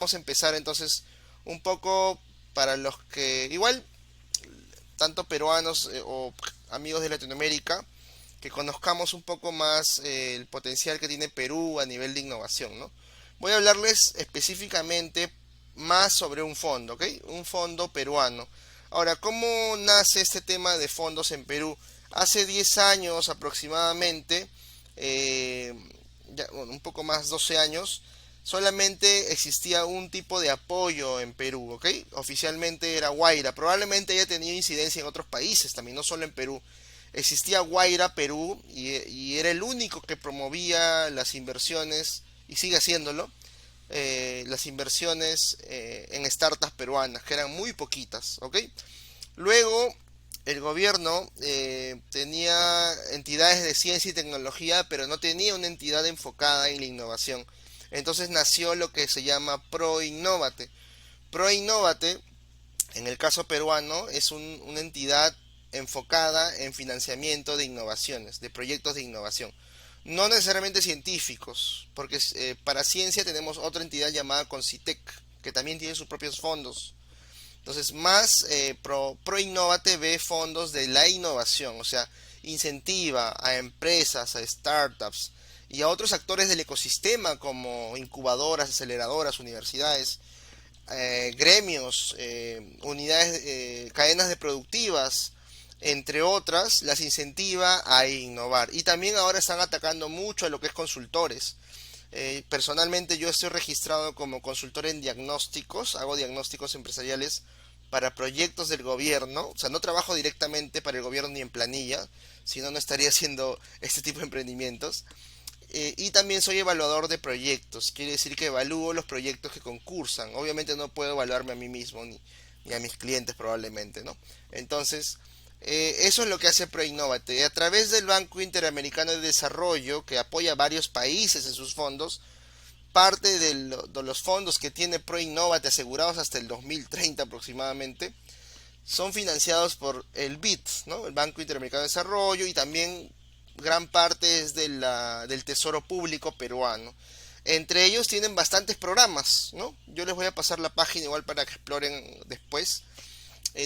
Vamos a empezar entonces un poco para los que igual, tanto peruanos o amigos de Latinoamérica, que conozcamos un poco más el potencial que tiene Perú a nivel de innovación, ¿no? Voy a hablarles específicamente más sobre un fondo, ¿ok? Un fondo peruano. Ahora, ¿cómo nace este tema de fondos en Perú? Hace 10 años aproximadamente, eh, bueno, un poco más, 12 años, solamente existía un tipo de apoyo en Perú, ¿ok? Oficialmente era Guaira. Probablemente haya tenido incidencia en otros países también, no solo en Perú. Existía Guaira Perú y era el único que promovía las inversiones, y sigue haciéndolo, las inversiones en startups peruanas, que eran muy poquitas, ¿ok? Luego, el gobierno tenía entidades de ciencia y tecnología, pero no tenía una entidad enfocada en la innovación. Entonces nació lo que se llama ProInnovate. ProInnovate, en el caso peruano, es una entidad enfocada en financiamiento de innovaciones, de proyectos de innovación. No necesariamente científicos, porque para ciencia tenemos otra entidad llamada Concitec, que también tiene sus propios fondos. Entonces, más ProInnovate ve fondos de la innovación, o sea, incentiva a empresas, a startups y a otros actores del ecosistema como incubadoras, aceleradoras, universidades, gremios, unidades, cadenas de productivas, entre otras, las incentiva a innovar. Y también ahora están atacando mucho a lo que es consultores. Personalmente yo estoy registrado como consultor en diagnósticos, hago diagnósticos empresariales para proyectos del gobierno, o sea, no trabajo directamente para el gobierno ni en planilla, si no, no estaría haciendo este tipo de emprendimientos. Y también soy evaluador de proyectos, quiere decir que evalúo los proyectos que concursan. Obviamente no puedo evaluarme a mí mismo ni a mis clientes probablemente, ¿no? Entonces, eso es lo que hace ProInnovate. A través del Banco Interamericano de Desarrollo, que apoya a varios países en sus fondos, parte de los fondos que tiene ProInnovate asegurados hasta el 2030 aproximadamente, son financiados por el BID, ¿no? El Banco Interamericano de Desarrollo, y también gran parte es del Tesoro Público peruano. Entre ellos tienen bastantes programas, ¿no? Yo les voy a pasar la página igual para que exploren después.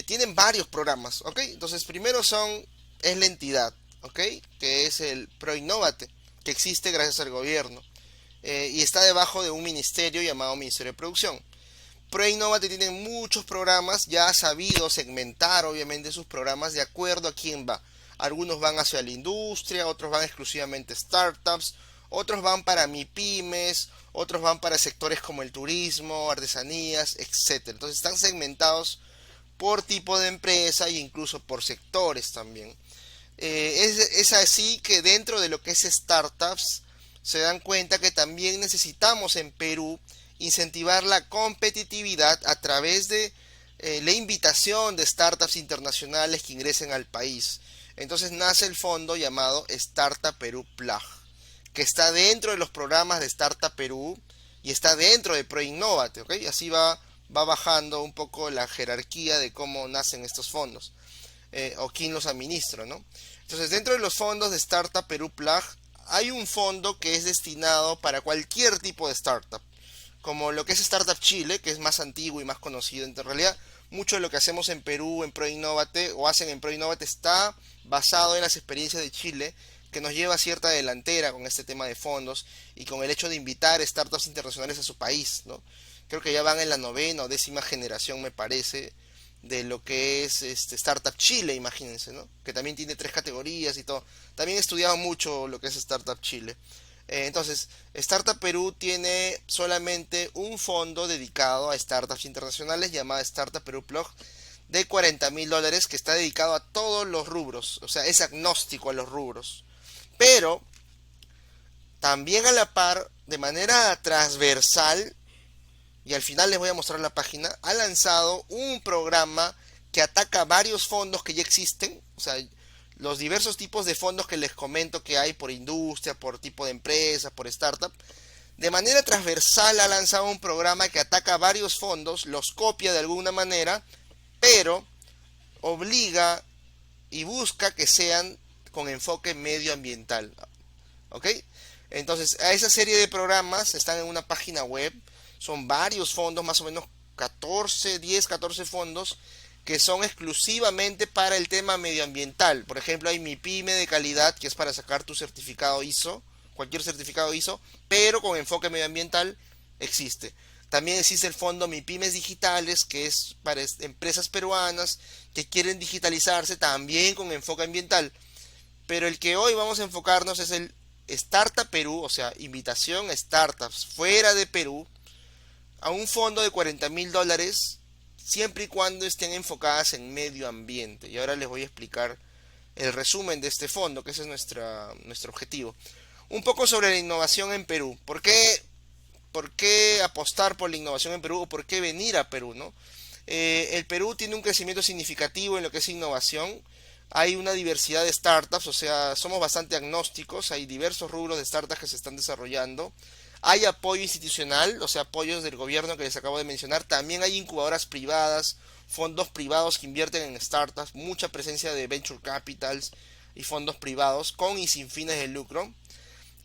Tienen varios programas, ¿ok? Entonces, primero es la entidad, ¿ok? Que es el ProInnovate, que existe gracias al gobierno. Y está debajo de un ministerio llamado Ministerio de Producción. ProInnovate tiene muchos programas, ya ha sabido segmentar obviamente sus programas de acuerdo a quién va. Algunos van hacia la industria, otros van exclusivamente a startups, otros van para MIPYMES, otros van para sectores como el turismo, artesanías, etcétera. Entonces están segmentados por tipo de empresa e incluso por sectores también. Es así que dentro de lo que es startups se dan cuenta que también necesitamos en Perú incentivar la competitividad a través de la invitación de startups internacionales que ingresen al país. Entonces nace el fondo llamado Startup Perú Plug, que está dentro de los programas de Startup Perú y está dentro de ProInnovate, ¿ok? Así va bajando un poco la jerarquía de cómo nacen estos fondos, o quién los administra, ¿no? Entonces, dentro de los fondos de Startup Perú Plug, hay un fondo que es destinado para cualquier tipo de startup, como lo que es Startup Chile, que es más antiguo y más conocido. En realidad, mucho de lo que hacemos en Perú, en ProInnovate, o hacen en ProInnovate, está basado en las experiencias de Chile, que nos lleva a cierta delantera con este tema de fondos y con el hecho de invitar startups internacionales a su país, ¿no? Creo que ya van en la novena o décima generación, me parece, de lo que es Startup Chile, imagínense, ¿no? Que también tiene tres categorías y todo. También he estudiado mucho lo que es Startup Chile. Entonces, Startup Perú tiene solamente un fondo dedicado a startups internacionales llamado Startup Perú Plug de $40.000 que está dedicado a todos los rubros, o sea, es agnóstico a los rubros. Pero también a la par, de manera transversal, y al final les voy a mostrar la página, ha lanzado un programa que ataca varios fondos que ya existen, o sea, los diversos tipos de fondos que les comento que hay por industria, por tipo de empresa, por startup. De manera transversal ha lanzado un programa que ataca varios fondos, los copia de alguna manera, pero obliga y busca que sean con enfoque medioambiental. ¿Ok? Entonces, a esa serie de programas están en una página web Son varios fondos, más o menos 14 fondos que son exclusivamente para el tema medioambiental. Por ejemplo, hay mi pyme de calidad, que es para sacar tu certificado ISO, cualquier certificado ISO, pero con enfoque medioambiental existe. También existe el fondo MIPYMES Digitales, que es para empresas peruanas que quieren digitalizarse también con enfoque ambiental. Pero el que hoy vamos a enfocarnos es el Startup Perú, o sea, invitación a startups fuera de Perú, a un fondo de $40.000, siempre y cuando estén enfocadas en medio ambiente. Y ahora les voy a explicar el resumen de este fondo, que ese es nuestro objetivo. Un poco sobre la innovación en Perú. ¿Por qué apostar por la innovación en Perú o por qué venir a Perú, ¿no? El Perú tiene un crecimiento significativo en lo que es innovación. Hay una diversidad de startups, o sea, somos bastante agnósticos, hay diversos rubros de startups que se están desarrollando. Hay apoyo institucional, o sea, apoyos del gobierno que les acabo de mencionar. También hay incubadoras privadas, fondos privados que invierten en startups, mucha presencia de venture capitals y fondos privados con y sin fines de lucro.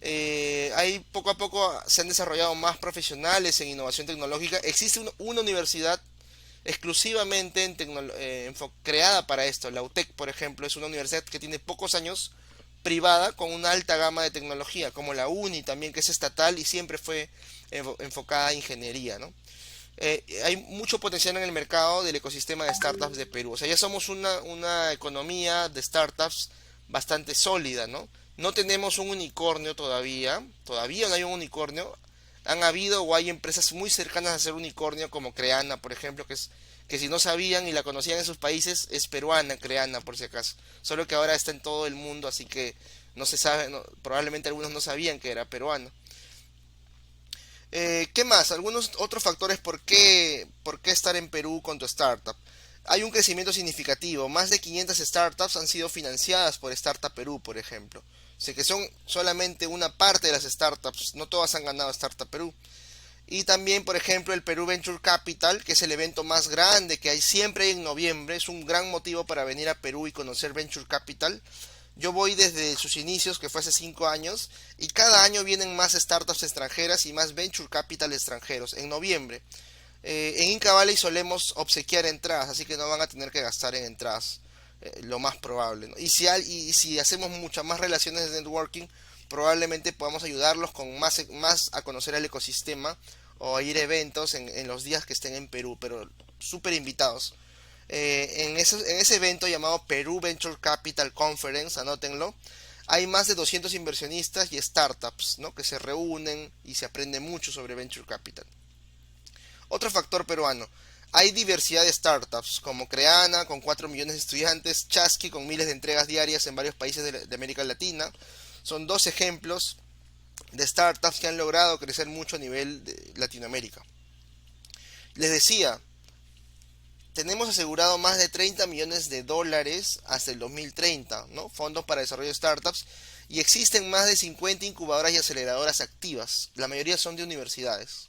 Hay poco a poco se han desarrollado más profesionales en innovación tecnológica. Existe una universidad exclusivamente creada para esto. La UTEC, por ejemplo, es una universidad que tiene pocos años, privada, con una alta gama de tecnología, como la UNI también, que es estatal y siempre fue enfocada a ingeniería, ¿no? Hay mucho potencial en el mercado del ecosistema de startups de Perú. O sea, ya somos una economía de startups bastante sólida, ¿no? No tenemos un unicornio todavía no hay un unicornio. Han habido o hay empresas muy cercanas a ser unicornio, como Creana, por ejemplo, que si no sabían y la conocían en sus países, es peruana, Creana, por si acaso. Solo que ahora está en todo el mundo, así que no se sabe, probablemente algunos no sabían que era peruano. ¿Qué más? Algunos otros factores por qué estar en Perú con tu startup. Hay un crecimiento significativo. Más de 500 startups han sido financiadas por Startup Perú, por ejemplo. Sé que son solamente una parte de las startups, no todas han ganado Startup Perú. Y también, por ejemplo, el Perú Venture Capital, que es el evento más grande que hay siempre en noviembre. Es un gran motivo para venir a Perú y conocer Venture Capital. Yo voy desde sus inicios, que fue hace 5 años, y cada año vienen más startups extranjeras y más venture capital extranjeros. En noviembre, en Inca Valley solemos obsequiar entradas, así que no van a tener que gastar en entradas, lo más probable, ¿no? Y si hacemos muchas más relaciones de networking, probablemente podamos ayudarlos con más a conocer el ecosistema o a ir a eventos en los días que estén en Perú, pero súper invitados. En ese evento llamado Perú Venture Capital Conference, anótenlo, hay más de 200 inversionistas y startups, ¿no?, que se reúnen y se aprende mucho sobre Venture Capital. Otro factor peruano. Hay diversidad de startups, como Creana, con 4 millones de estudiantes, Chasqui, con miles de entregas diarias en varios países de América Latina. Son dos ejemplos de startups que han logrado crecer mucho a nivel de Latinoamérica. Les decía, tenemos asegurado más de 30 millones de dólares hasta el 2030, ¿no? Fondos para desarrollo de startups. Y existen más de 50 incubadoras y aceleradoras activas. La mayoría son de universidades.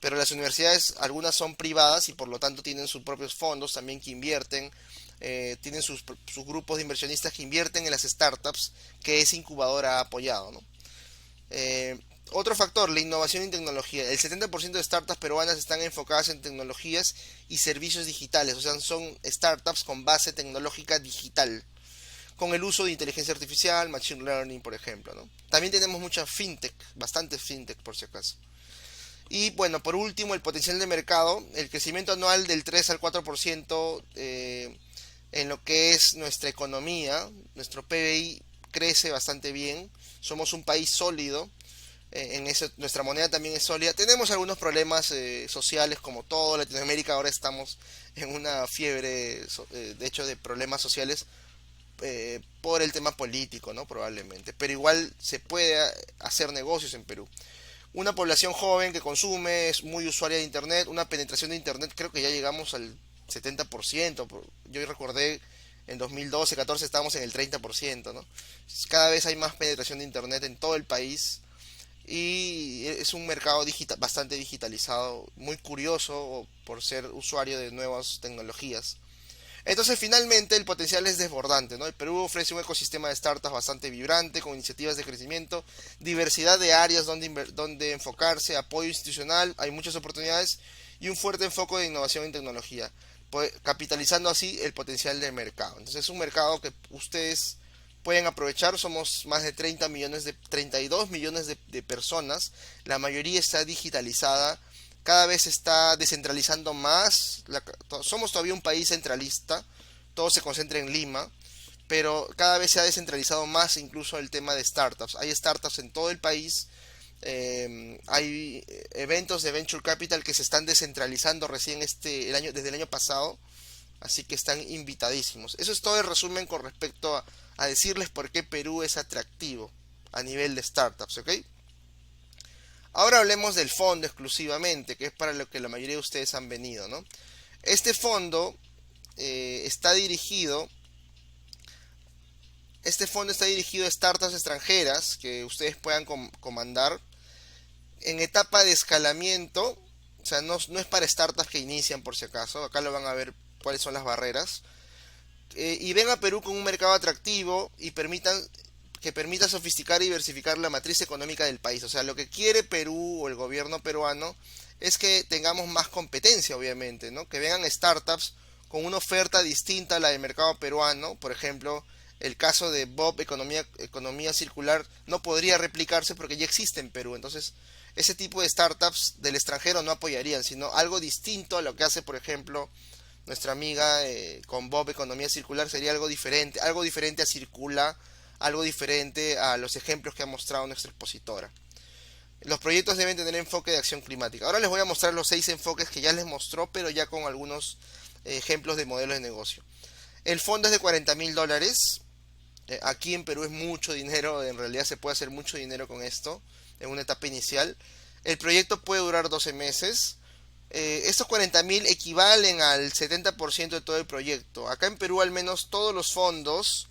Pero las universidades, algunas son privadas y por lo tanto tienen sus propios fondos también que invierten. Tienen sus grupos de inversionistas que invierten en las startups que esa incubadora ha apoyado, ¿no? Eh, Otro factor, la innovación en tecnología. El 70% de startups peruanas están enfocadas en tecnologías y servicios digitales, o sea, son startups con base tecnológica digital, con el uso de inteligencia artificial, machine learning, por ejemplo, ¿no? También tenemos mucha fintech, bastante fintech por si acaso. Y bueno, por último, el potencial de mercado, el crecimiento anual del 3 al 4% en lo que es nuestra economía, nuestro PBI crece bastante bien, somos un país sólido, en eso, nuestra moneda también es sólida. Tenemos algunos problemas sociales, como todo Latinoamérica, ahora estamos en una fiebre, de hecho, de problemas sociales por el tema político, ¿no? Probablemente. Pero igual se puede hacer negocios en Perú. Una población joven que consume, es muy usuaria de Internet, una penetración de Internet, creo que ya llegamos al 70%. Yo recordé en 2012-14 estábamos en el 30%, ¿no? Cada vez hay más penetración de Internet en todo el país y es un mercado bastante digitalizado, muy curioso por ser usuario de nuevas tecnologías. Entonces, finalmente, el potencial es desbordante, ¿no? El Perú ofrece un ecosistema de startups bastante vibrante, con iniciativas de crecimiento, diversidad de áreas donde enfocarse, apoyo institucional, hay muchas oportunidades y un fuerte enfoque de innovación en tecnología, capitalizando así el potencial del mercado. Entonces, es un mercado que ustedes pueden aprovechar. Somos más de 32 millones de personas, la mayoría está digitalizada, cada vez se está descentralizando más. Somos todavía un país centralista, todo se concentra en Lima, pero cada vez se ha descentralizado más incluso el tema de startups. Hay startups en todo el país, hay eventos de Venture Capital que se están descentralizando recién desde el año pasado, así que están invitadísimos. Eso es todo el resumen con respecto a decirles por qué Perú es atractivo a nivel de startups, ¿ok? Ahora hablemos del fondo exclusivamente, que es para lo que la mayoría de ustedes han venido, ¿no? Este fondo está dirigido, este fondo está dirigido a startups extranjeras que ustedes puedan comandar en etapa de escalamiento. O sea, no es para startups que inician, por si acaso. Acá lo van a ver cuáles son las barreras. Y ven a Perú con un mercado atractivo y que permita sofisticar y diversificar la matriz económica del país. O sea, lo que quiere Perú o el gobierno peruano es que tengamos más competencia, obviamente, ¿no? Que vengan startups con una oferta distinta a la del mercado peruano. Por ejemplo, el caso de Bob Economía Circular no podría replicarse porque ya existe en Perú. Entonces, ese tipo de startups del extranjero no apoyarían, sino algo distinto a lo que hace, por ejemplo, nuestra amiga con Bob Economía Circular. Sería algo diferente a Circula, algo diferente a los ejemplos que ha mostrado nuestra expositora. Los proyectos deben tener enfoque de acción climática. Ahora les voy a mostrar los 6 enfoques que ya les mostró, pero ya con algunos ejemplos de modelos de negocio. El fondo es de $40.000. Aquí en Perú es mucho dinero, en realidad se puede hacer mucho dinero con esto en una etapa inicial. El proyecto puede durar 12 meses. Estos 40.000 equivalen al 70% de todo el proyecto. Acá en Perú al menos todos los fondos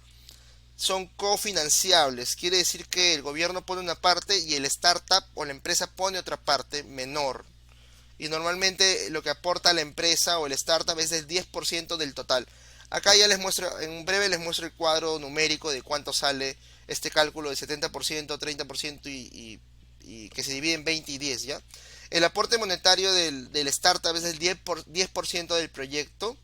son cofinanciables. Quiere decir que el gobierno pone una parte y el startup o la empresa pone otra parte menor. Y normalmente lo que aporta la empresa o el startup es del 10% del total. Acá ya les muestro, en breve les muestro el cuadro numérico de cuánto sale este cálculo de 70%, 30% y que se divide en 20 y 10, ¿ya? El aporte monetario del startup es del 10% del proyecto.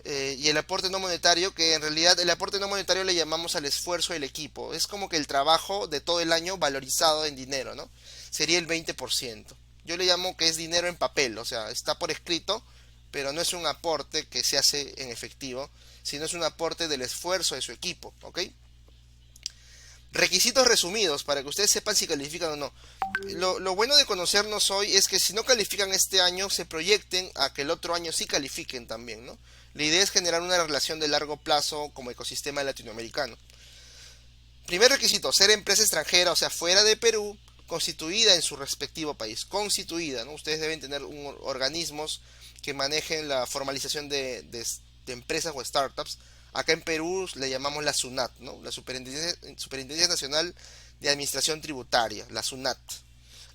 Y el aporte no monetario, que en realidad el aporte no monetario le llamamos al esfuerzo del equipo. Es como que el trabajo de todo el año valorizado en dinero, ¿no? Sería el 20%. Yo le llamo que es dinero en papel, o sea, está por escrito, pero no es un aporte que se hace en efectivo, sino es un aporte del esfuerzo de su equipo, ¿ok? Requisitos resumidos para que ustedes sepan si califican o no. Lo bueno de conocernos hoy es que si no califican este año, se proyecten a que el otro año sí califiquen también, ¿no? La idea es generar una relación de largo plazo como ecosistema latinoamericano. Primer requisito, ser empresa extranjera, o sea, fuera de Perú, constituida en su respectivo país. Constituida, ¿no? Ustedes deben tener organismos que manejen la formalización de empresas o startups. Acá en Perú le llamamos la SUNAT, ¿no? La Superintendencia Nacional de Administración Tributaria, la SUNAT.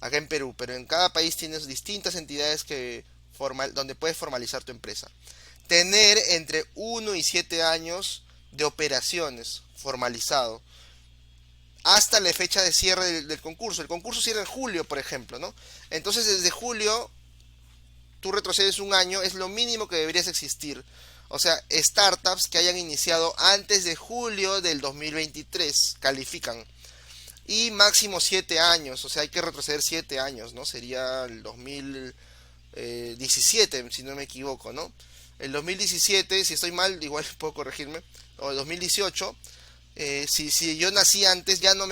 Acá en Perú, pero en cada país tienes distintas entidades donde puedes formalizar tu empresa. Tener entre 1 y 7 años de operaciones formalizado hasta la fecha de cierre del concurso. El concurso cierra en julio, por ejemplo, ¿no? Entonces desde julio tú retrocedes un año, es lo mínimo que deberías existir. O sea, startups que hayan iniciado antes de julio del 2023 califican. Y máximo 7 años, o sea, hay que retroceder 7 años, ¿no? Sería el 2017, si no me equivoco, ¿no? El 2017, si estoy mal, igual puedo corregirme, o el 2018, si yo nací antes, ya no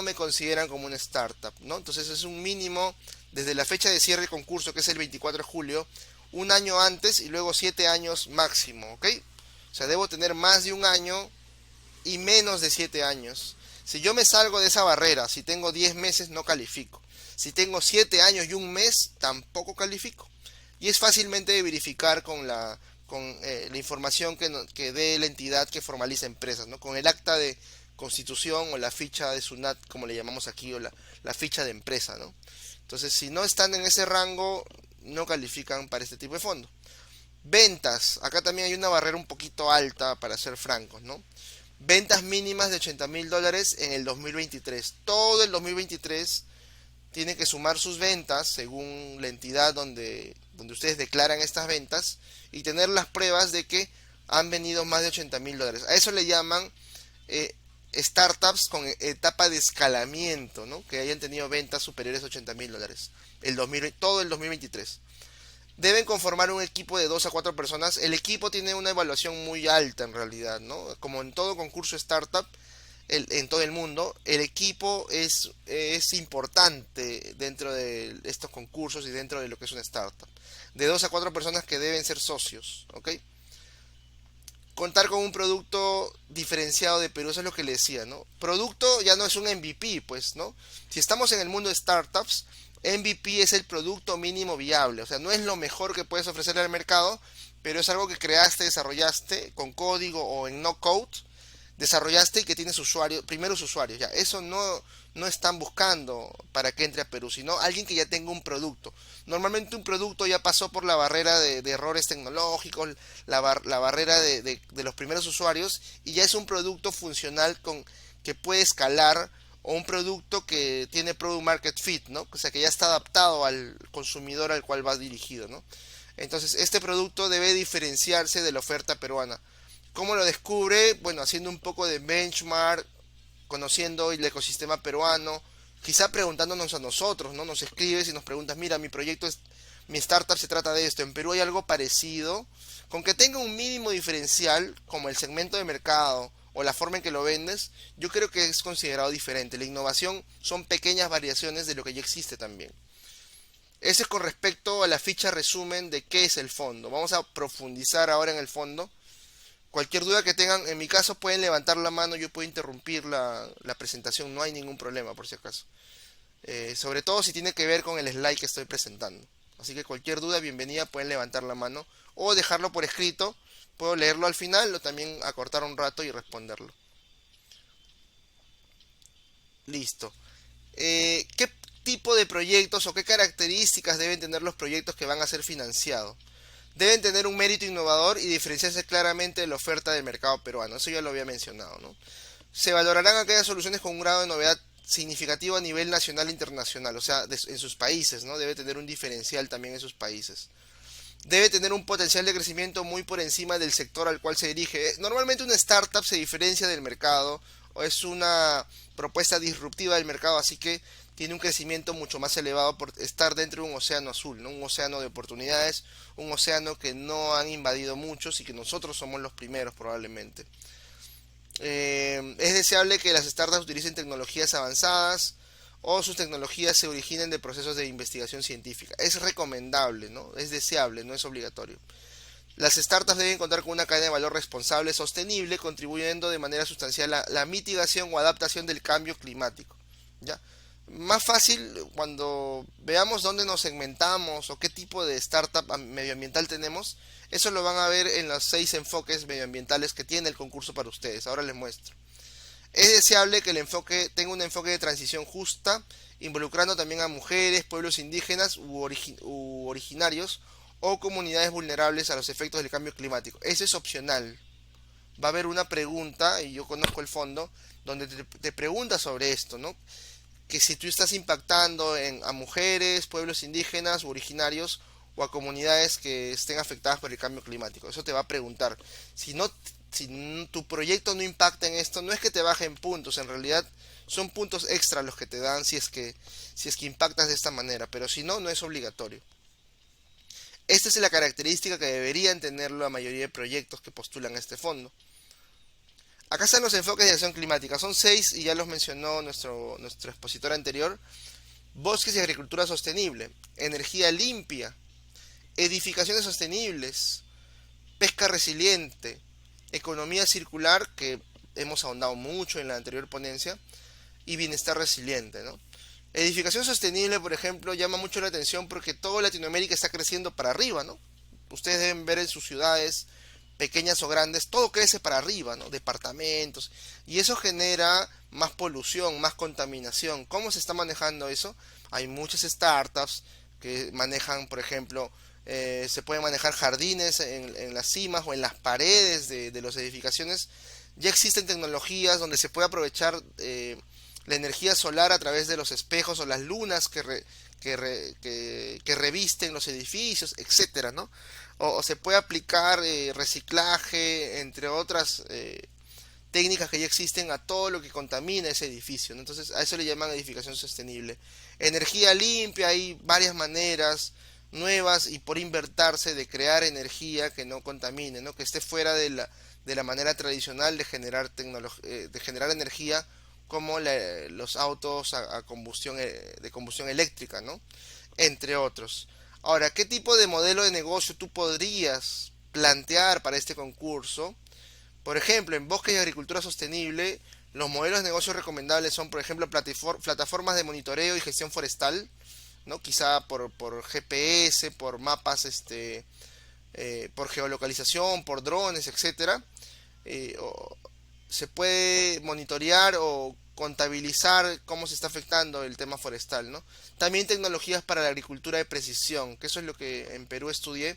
me consideran como una startup, ¿no? Entonces es un mínimo desde la fecha de cierre del concurso, que es el 24 de julio, un año antes y luego 7 años máximo, ¿ok? O sea, debo tener más de un año y menos de 7 años. Si yo me salgo de esa barrera, si tengo 10 meses, no califico. Si tengo 7 años y un mes, tampoco califico. Y es fácilmente de verificar con la información que dé la entidad que formaliza empresas, ¿no? Con el acta de constitución o la ficha de SUNAT, como le llamamos aquí, o la ficha de empresa, ¿no? Entonces, si no están en ese rango, no califican para este tipo de fondo. Ventas, acá también hay una barrera un poquito alta para ser francos, ¿no? Ventas mínimas de $80.000 en el 2023. Todo el 2023 tiene que sumar sus ventas según la entidad donde ustedes declaran estas ventas y tener las pruebas de que han venido más de $80.000. A eso le llaman eh, startups con etapa de escalamiento, ¿no? Que hayan tenido ventas superiores a $80.000 todo el 2023. Deben conformar un equipo de 2 a 4 personas. El equipo tiene una evaluación muy alta en realidad, ¿no? Como en todo concurso startup, en todo el mundo, el equipo es importante dentro de estos concursos y dentro de lo que es una startup. De 2 a 4 personas que deben ser socios, ¿ok? Contar con un producto diferenciado de Perú, eso es lo que le decía, ¿no? Producto ya no es un MVP, pues, ¿no? Si estamos en el mundo de startups, MVP es el producto mínimo viable, o sea, no es lo mejor que puedes ofrecerle al mercado, pero es algo que creaste, desarrollaste con código o en no code, desarrollaste y que tienes usuarios, primeros usuarios, ya, eso no están buscando para que entre a Perú, sino alguien que ya tenga un producto. Normalmente un producto ya pasó por la barrera de errores tecnológicos, la barrera de los primeros usuarios y ya es un producto funcional que puede escalar o un producto que tiene product market fit, ¿no? O sea, que ya está adaptado al consumidor al cual va dirigido, ¿no? Entonces, este producto debe diferenciarse de la oferta peruana. ¿Cómo lo descubre? Bueno, haciendo un poco de benchmark, conociendo el ecosistema peruano, quizá preguntándonos a nosotros, ¿no? Nos escribes y nos preguntas, mira, mi startup se trata de esto, en Perú hay algo parecido, con que tenga un mínimo diferencial, como el segmento de mercado o la forma en que lo vendes, yo creo que es considerado diferente. La innovación son pequeñas variaciones de lo que ya existe también. Ese es con respecto a la ficha resumen de qué es el fondo. Vamos a profundizar ahora en el fondo. Cualquier duda que tengan, en mi caso pueden levantar la mano, yo puedo interrumpir la presentación, no hay ningún problema por si acaso. Sobre todo si tiene que ver con el slide que estoy presentando. Así que cualquier duda, bienvenida, pueden levantar la mano o dejarlo por escrito. Puedo leerlo al final o también acortar un rato y responderlo. Listo. ¿Qué tipo de proyectos o qué características deben tener los proyectos que van a ser financiados? Deben tener un mérito innovador y diferenciarse claramente de la oferta del mercado peruano. Eso ya lo había mencionado, ¿no? Se valorarán aquellas soluciones con un grado de novedad significativo a nivel nacional e internacional, o sea, en sus países, ¿no? Debe tener un diferencial también en sus países. Debe tener un potencial de crecimiento muy por encima del sector al cual se dirige. Normalmente una startup se diferencia del mercado o es una propuesta disruptiva del mercado, así que tiene un crecimiento mucho más elevado por estar dentro de un océano azul, ¿no? Un océano de oportunidades, un océano que no han invadido muchos y que nosotros somos los primeros probablemente. Es deseable que las startups utilicen tecnologías avanzadas o sus tecnologías se originen de procesos de investigación científica. Es recomendable, ¿no? Es deseable, no es obligatorio. Las startups deben contar con una cadena de valor responsable, sostenible, contribuyendo de manera sustancial a la mitigación o adaptación del cambio climático. ¿Ya? Más fácil cuando veamos dónde nos segmentamos o qué tipo de startup medioambiental tenemos, eso lo van a ver en los 6 enfoques medioambientales que tiene el concurso para ustedes. Ahora les muestro. Es deseable que el enfoque tenga un enfoque de transición justa, involucrando también a mujeres, pueblos indígenas u originarios o comunidades vulnerables a los efectos del cambio climático. Eso es opcional. Va a haber una pregunta, y yo conozco el fondo, donde te pregunta sobre esto, ¿no? Que si tú estás impactando a mujeres, pueblos indígenas u originarios o a comunidades que estén afectadas por el cambio climático. Eso te va a preguntar. Si tu proyecto no impacta en esto, no es que te bajen puntos, en realidad son puntos extra los que te dan si es que impactas de esta manera, pero si no, no es obligatorio. Esta es la característica que deberían tener la mayoría de proyectos que postulan a este fondo. Acá están los enfoques de acción climática. Son 6 y ya los mencionó nuestro expositor anterior. Bosques y agricultura sostenible, energía limpia, edificaciones sostenibles, pesca resiliente, economía circular, que hemos ahondado mucho en la anterior ponencia, y bienestar resiliente, ¿no? Edificación sostenible, por ejemplo, llama mucho la atención porque toda Latinoamérica está creciendo para arriba, ¿no? Ustedes deben ver en sus ciudades, pequeñas o grandes, todo crece para arriba, ¿no? Departamentos. Y eso genera más polución, más contaminación. ¿Cómo se está manejando eso? Hay muchas startups que manejan, por ejemplo, Se pueden manejar jardines en las cimas o en las paredes de las edificaciones. Ya existen tecnologías donde se puede aprovechar la energía solar a través de los espejos o las lunas que revisten los edificios, etcétera, ¿no? O se puede aplicar reciclaje, entre otras técnicas que ya existen a todo lo que contamina ese edificio, ¿no? Entonces a eso le llaman edificación sostenible. Energía limpia, hay varias maneras nuevas y por invertirse de crear energía que no contamine, ¿no? Que esté fuera de la manera tradicional de generar energía como los autos a combustión, de combustión eléctrica, ¿no? Entre otros. Ahora, ¿qué tipo de modelo de negocio tú podrías plantear para este concurso? Por ejemplo, en bosques y agricultura sostenible, los modelos de negocio recomendables son, por ejemplo, plataformas de monitoreo y gestión forestal, ¿no? Quizá por GPS, por mapas, por geolocalización, por drones, etcétera. Se puede monitorear o contabilizar cómo se está afectando el tema forestal, ¿no? También tecnologías para la agricultura de precisión, que eso es lo que en Perú estudié.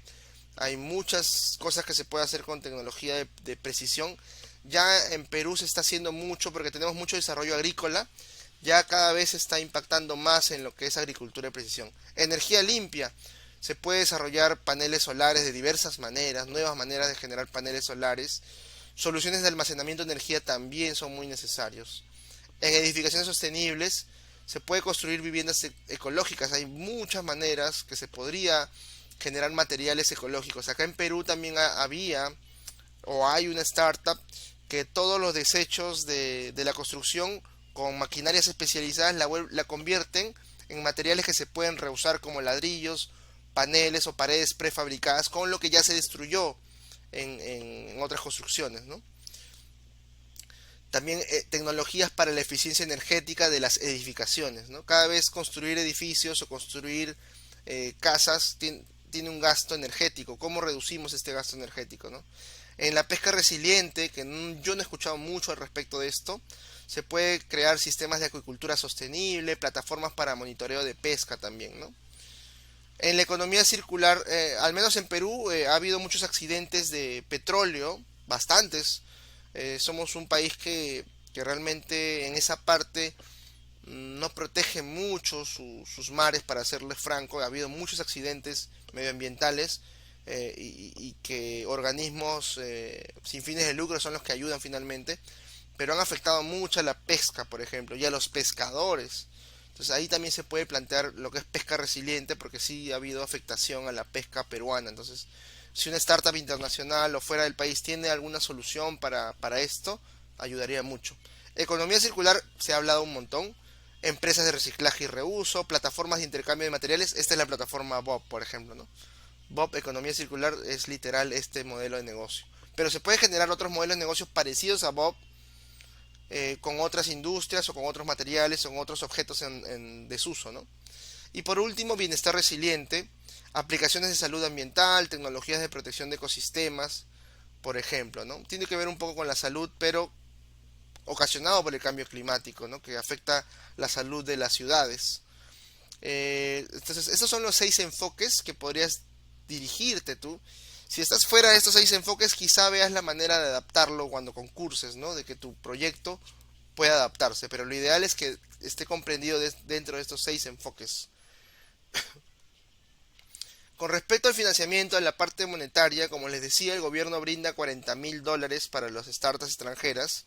Hay muchas cosas que se puede hacer con tecnología de precisión. Ya en Perú se está haciendo mucho porque tenemos mucho desarrollo agrícola. Ya cada vez se está impactando más en lo que es agricultura de precisión. Energía limpia. Se puede desarrollar paneles solares de diversas maneras, nuevas maneras de generar paneles solares. Soluciones de almacenamiento de energía también son muy necesarios. En edificaciones sostenibles se puede construir viviendas ecológicas. Hay muchas maneras que se podría generar materiales ecológicos. Acá en Perú también había o hay una startup que todos los desechos de la construcción con maquinarias especializadas la convierten en materiales que se pueden reusar como ladrillos, paneles o paredes prefabricadas con lo que ya se destruyó en otras construcciones, ¿no? También tecnologías para la eficiencia energética de las edificaciones, ¿no? Cada vez construir edificios o construir casas tiene un gasto energético. ¿Cómo reducimos este gasto energético, ¿no? En la pesca resiliente, que yo no he escuchado mucho al respecto de esto, se puede crear sistemas de acuicultura sostenible, plataformas para monitoreo de pesca también, ¿no? En la economía circular, al menos en Perú, ha habido muchos accidentes de petróleo, bastantes. Somos un país que realmente en esa parte no protege mucho sus mares, para serles franco. Ha habido muchos accidentes medioambientales y que organismos sin fines de lucro son los que ayudan finalmente, pero han afectado mucho a la pesca, por ejemplo, y a los pescadores. Entonces ahí también se puede plantear lo que es pesca resiliente, porque sí ha habido afectación a la pesca peruana. Entonces, si una startup internacional o fuera del país tiene alguna solución para esto, ayudaría mucho. Economía circular se ha hablado un montón. Empresas de reciclaje y reuso, plataformas de intercambio de materiales. Esta es la plataforma Bob, por ejemplo, ¿no? Bob, economía circular, es literal este modelo de negocio. Pero se puede generar otros modelos de negocios parecidos a Bob, con otras industrias o con otros materiales o con otros objetos en desuso, ¿no? Y por último, bienestar resiliente, aplicaciones de salud ambiental, tecnologías de protección de ecosistemas, por ejemplo, ¿no? Tiene que ver un poco con la salud, pero ocasionado por el cambio climático, ¿no? Que afecta la salud de las ciudades. Entonces, estos son los 6 enfoques que podrías dirigirte tú. Si estás fuera de estos 6 enfoques, quizá veas la manera de adaptarlo cuando concurses, ¿no? De que tu proyecto pueda adaptarse, pero lo ideal es que esté comprendido dentro de estos 6 enfoques. Con respecto al financiamiento en la parte monetaria, como les decía, el gobierno brinda $40.000 para las startups extranjeras.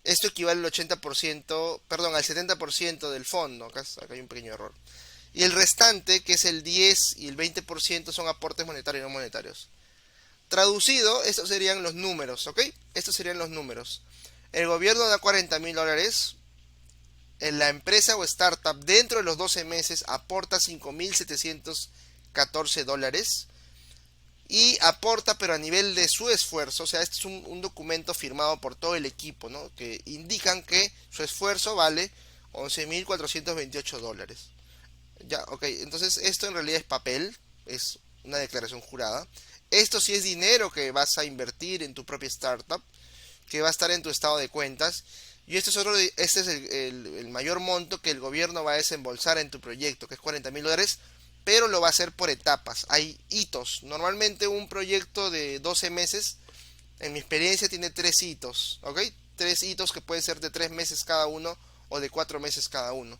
Esto equivale al 80%, perdón, al 70% del fondo. Acá hay un pequeño error. Y el restante, que es el 10 y el 20%, son aportes monetarios y no monetarios. Traducido, estos serían los números, ¿ok? Estos serían los números. El gobierno da $40.000. En la empresa o startup, dentro de los 12 meses, aporta $5.714. Y aporta, pero a nivel de su esfuerzo. O sea, este es un documento firmado por todo el equipo, ¿no? Que indican que su esfuerzo vale $11.428. Ya, ok, entonces esto en realidad es papel, es una declaración jurada. Esto sí es dinero que vas a invertir en tu propia startup, que va a estar en tu estado de cuentas. Y este es el mayor monto que el gobierno va a desembolsar en tu proyecto, que es $40.000, pero lo va a hacer por etapas. Hay hitos. Normalmente un proyecto de 12 meses, en mi experiencia, tiene 3 hitos, ¿ok? 3 hitos que pueden ser de 3 meses cada uno o de 4 meses cada uno.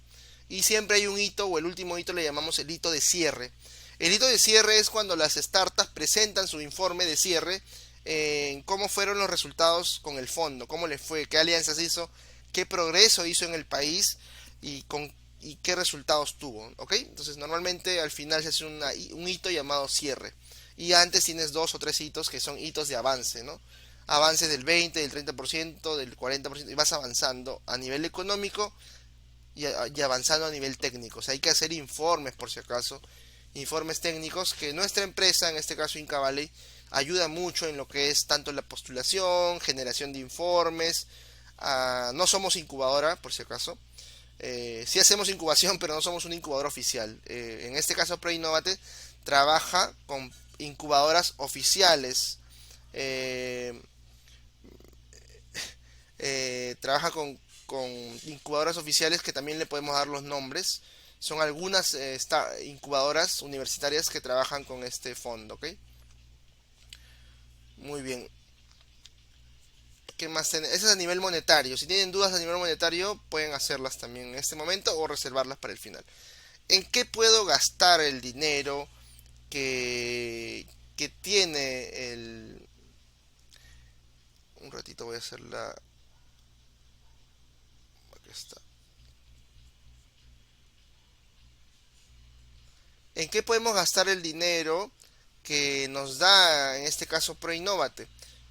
Y siempre hay un hito, o el último hito le llamamos el hito de cierre. El hito de cierre es cuando las startups presentan su informe de cierre en cómo fueron los resultados con el fondo, cómo les fue, qué alianzas hizo, qué progreso hizo en el país y con y qué resultados tuvo, ¿ok? Entonces normalmente al final se hace un hito llamado cierre. Y antes tienes 2 o 3 hitos que son hitos de avance, ¿no? Avances del 20, del 30%, del 40% y vas avanzando a nivel económico y avanzando a nivel técnico. O sea, hay que hacer informes por si acaso, informes técnicos que nuestra empresa, en este caso Inca Valley, ayuda mucho en lo que es tanto la postulación, generación de informes. No somos incubadora, por si acaso. Sí hacemos incubación, pero no somos una incubadora oficial. En este caso, Preinnovate trabaja con incubadoras oficiales. eh, Trabaja con incubadoras oficiales que también le podemos dar los nombres. Son algunas incubadoras universitarias que trabajan con este fondo, ¿ok? Muy bien. ¿Qué más Ese es a nivel monetario. Si tienen dudas a nivel monetario, pueden hacerlas también en este momento o reservarlas para el final. ¿En qué puedo gastar el dinero que tiene el... Un ratito voy a hacer la... Aquí está. ¿En qué podemos gastar el dinero que nos da, en este caso, ProInnovate?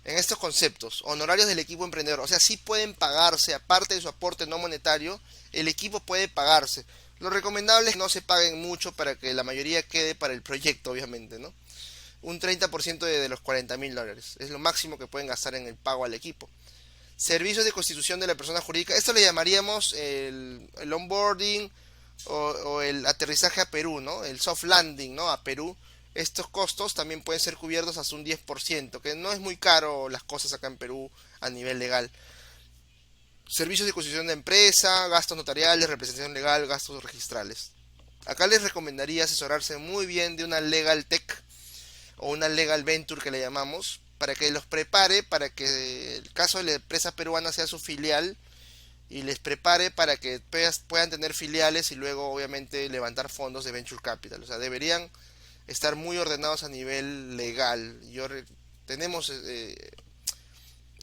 En estos conceptos, honorarios del equipo emprendedor. O sea, sí pueden pagarse, aparte de su aporte no monetario, el equipo puede pagarse. Lo recomendable es que no se paguen mucho para que la mayoría quede para el proyecto, obviamente, ¿no? Un 30% de los $40.000. Es lo máximo que pueden gastar en el pago al equipo. Servicios de constitución de la persona jurídica. Esto le llamaríamos el onboarding o el aterrizaje a Perú, ¿no? El soft landing, ¿no? A Perú. Estos costos también pueden ser cubiertos hasta un 10%, que no es muy caro las cosas acá en Perú a nivel legal. Servicios de constitución de empresa, gastos notariales, representación legal, gastos registrales. Acá les recomendaría asesorarse muy bien de una legal tech o una legal venture que le llamamos, para que los prepare para que el caso de la empresa peruana sea su filial y les prepare para que puedan tener filiales y luego obviamente levantar fondos de venture capital. O sea, deberían estar muy ordenados a nivel legal. Tenemos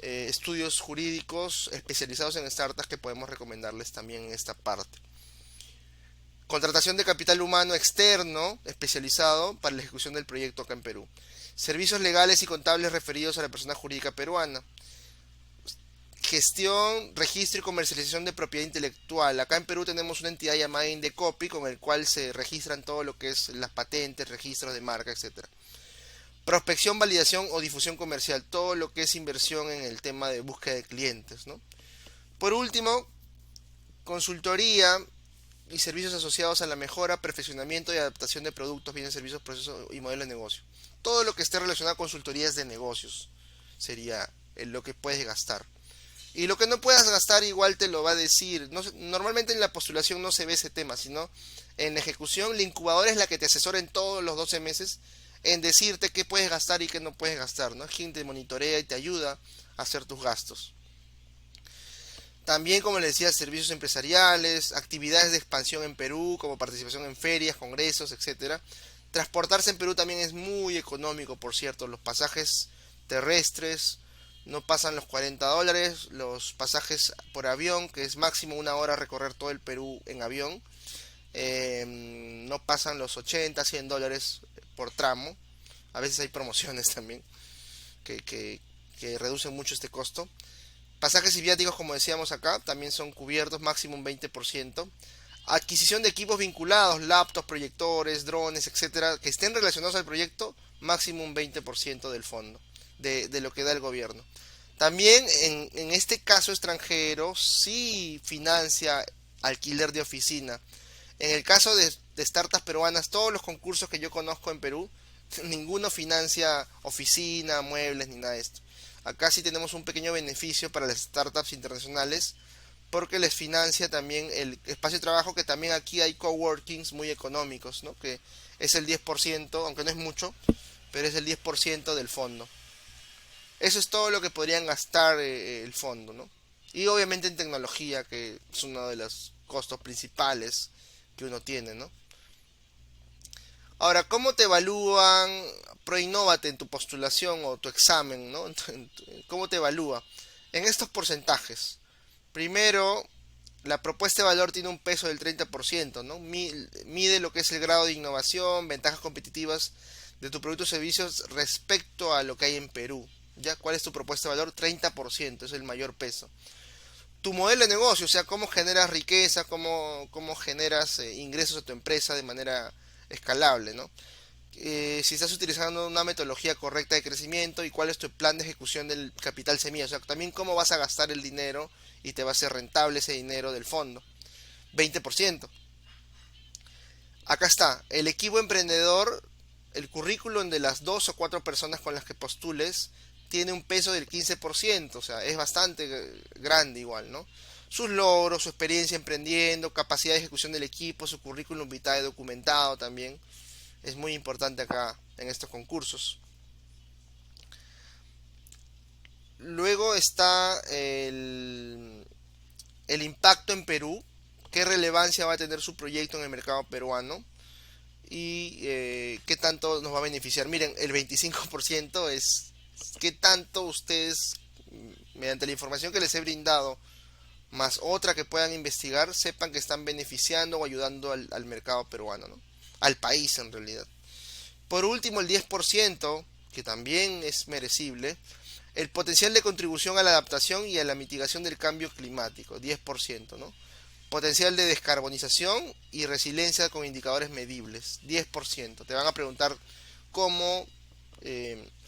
estudios jurídicos especializados en startups que podemos recomendarles también en esta parte. Contratación de capital humano externo especializado para la ejecución del proyecto acá en Perú. Servicios legales y contables referidos a la persona jurídica peruana. Gestión, registro y comercialización de propiedad intelectual. Acá en Perú tenemos una entidad llamada Indecopy con el cual se registran todo lo que es las patentes, registros de marca, etcétera. Prospección, validación o difusión comercial. Todo lo que es inversión en el tema de búsqueda de clientes, ¿no? Por último, consultoría y servicios asociados a la mejora, perfeccionamiento y adaptación de productos, bienes, servicios, procesos y modelos de negocio. Todo lo que esté relacionado a consultorías de negocios sería lo que puedes gastar. Y lo que no puedas gastar igual te lo va a decir. No, normalmente en la postulación no se ve ese tema, sino en la ejecución la incubadora es la que te asesora en todos los 12 meses en decirte qué puedes gastar y qué no puedes gastar, ¿no? Es quien te monitorea y te ayuda a hacer tus gastos. También, como les decía, servicios empresariales, actividades de expansión en Perú, como participación en ferias, congresos, etcétera. Transportarse en Perú también es muy económico, por cierto. Los pasajes terrestres no pasan los $40. Los pasajes por avión, que es máximo una hora recorrer todo el Perú en avión, no pasan los $80, $100 por tramo. A veces hay promociones también que reducen mucho este costo. Pasajes y viáticos, como decíamos acá, también son cubiertos, máximo un 20%. Adquisición de equipos vinculados, laptops, proyectores, drones, etcétera, que estén relacionados al proyecto, máximo un 20% del fondo, de lo que da el gobierno. También en este caso extranjero, sí financia alquiler de oficina. En el caso de startups peruanas, todos los concursos que yo conozco en Perú, ninguno financia oficina, muebles ni nada de esto. Acá sí tenemos un pequeño beneficio para las startups internacionales porque les financia también el espacio de trabajo, que también aquí hay coworkings muy económicos, ¿no? Que es el 10%, aunque no es mucho, pero es el 10% del fondo. Eso es todo lo que podrían gastar el fondo, ¿no? Y obviamente en tecnología, que es uno de los costos principales que uno tiene, ¿no? Ahora, ¿cómo te evalúan ProInnovate en tu postulación o tu examen, ¿no? ¿Cómo te evalúa? En estos porcentajes. Primero, la propuesta de valor tiene un peso del 30%, ¿no? Mide lo que es el grado de innovación, ventajas competitivas de tu producto o servicios respecto a lo que hay en Perú. ¿Ya? ¿Cuál es tu propuesta de valor? 30%, es el mayor peso. Tu modelo de negocio, o sea, cómo generas riqueza, cómo generas ingresos a tu empresa de manera escalable, ¿no? Si estás utilizando una metodología correcta de crecimiento y cuál es tu plan de ejecución del capital semilla, o sea, también cómo vas a gastar el dinero y te va a ser rentable ese dinero del fondo. 20%. Acá está, el equipo emprendedor, el currículum de las dos o cuatro personas con las que postules tiene un peso del 15%, o sea, es bastante grande igual, ¿no? Sus logros, su experiencia emprendiendo, capacidad de ejecución del equipo, su currículum vitae documentado también, es muy importante acá en estos concursos. Luego está el impacto en Perú, qué relevancia va a tener su proyecto en el mercado peruano y qué tanto nos va a beneficiar. Miren, el 25% es qué tanto ustedes, mediante la información que les he brindado, más otra que puedan investigar, sepan que están beneficiando o ayudando al mercado peruano, ¿no? Al país en realidad. Por último, el 10%, que también es merecible, el potencial de contribución a la adaptación y a la mitigación del cambio climático, 10%, ¿no? Potencial de descarbonización y resiliencia con indicadores medibles, 10%. Te van a preguntar cómo,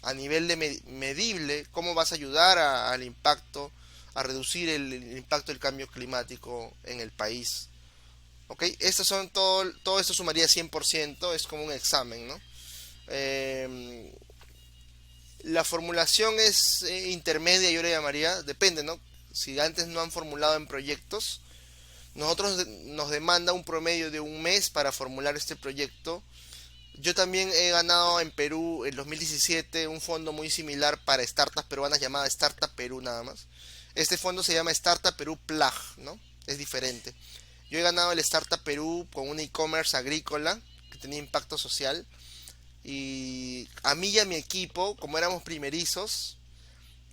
a nivel de medible, cómo vas a ayudar al impacto, a reducir el impacto del cambio climático en el país. ¿Ok? Estos son todo esto sumaría 100%, es como un examen, ¿no? Eh, la formulación es intermedia, yo le llamaría, depende, ¿no? Si antes no han formulado en proyectos, nosotros nos demanda un promedio de un mes para formular este proyecto. Yo también he ganado en Perú en 2017 un fondo muy similar para startups peruanas llamada Startup Perú nada más. Este fondo se llama Startup Perú Plag, ¿no? Es diferente. Yo he ganado el Startup Perú con un e-commerce agrícola que tenía impacto social. Y a mí y a mi equipo, como éramos primerizos,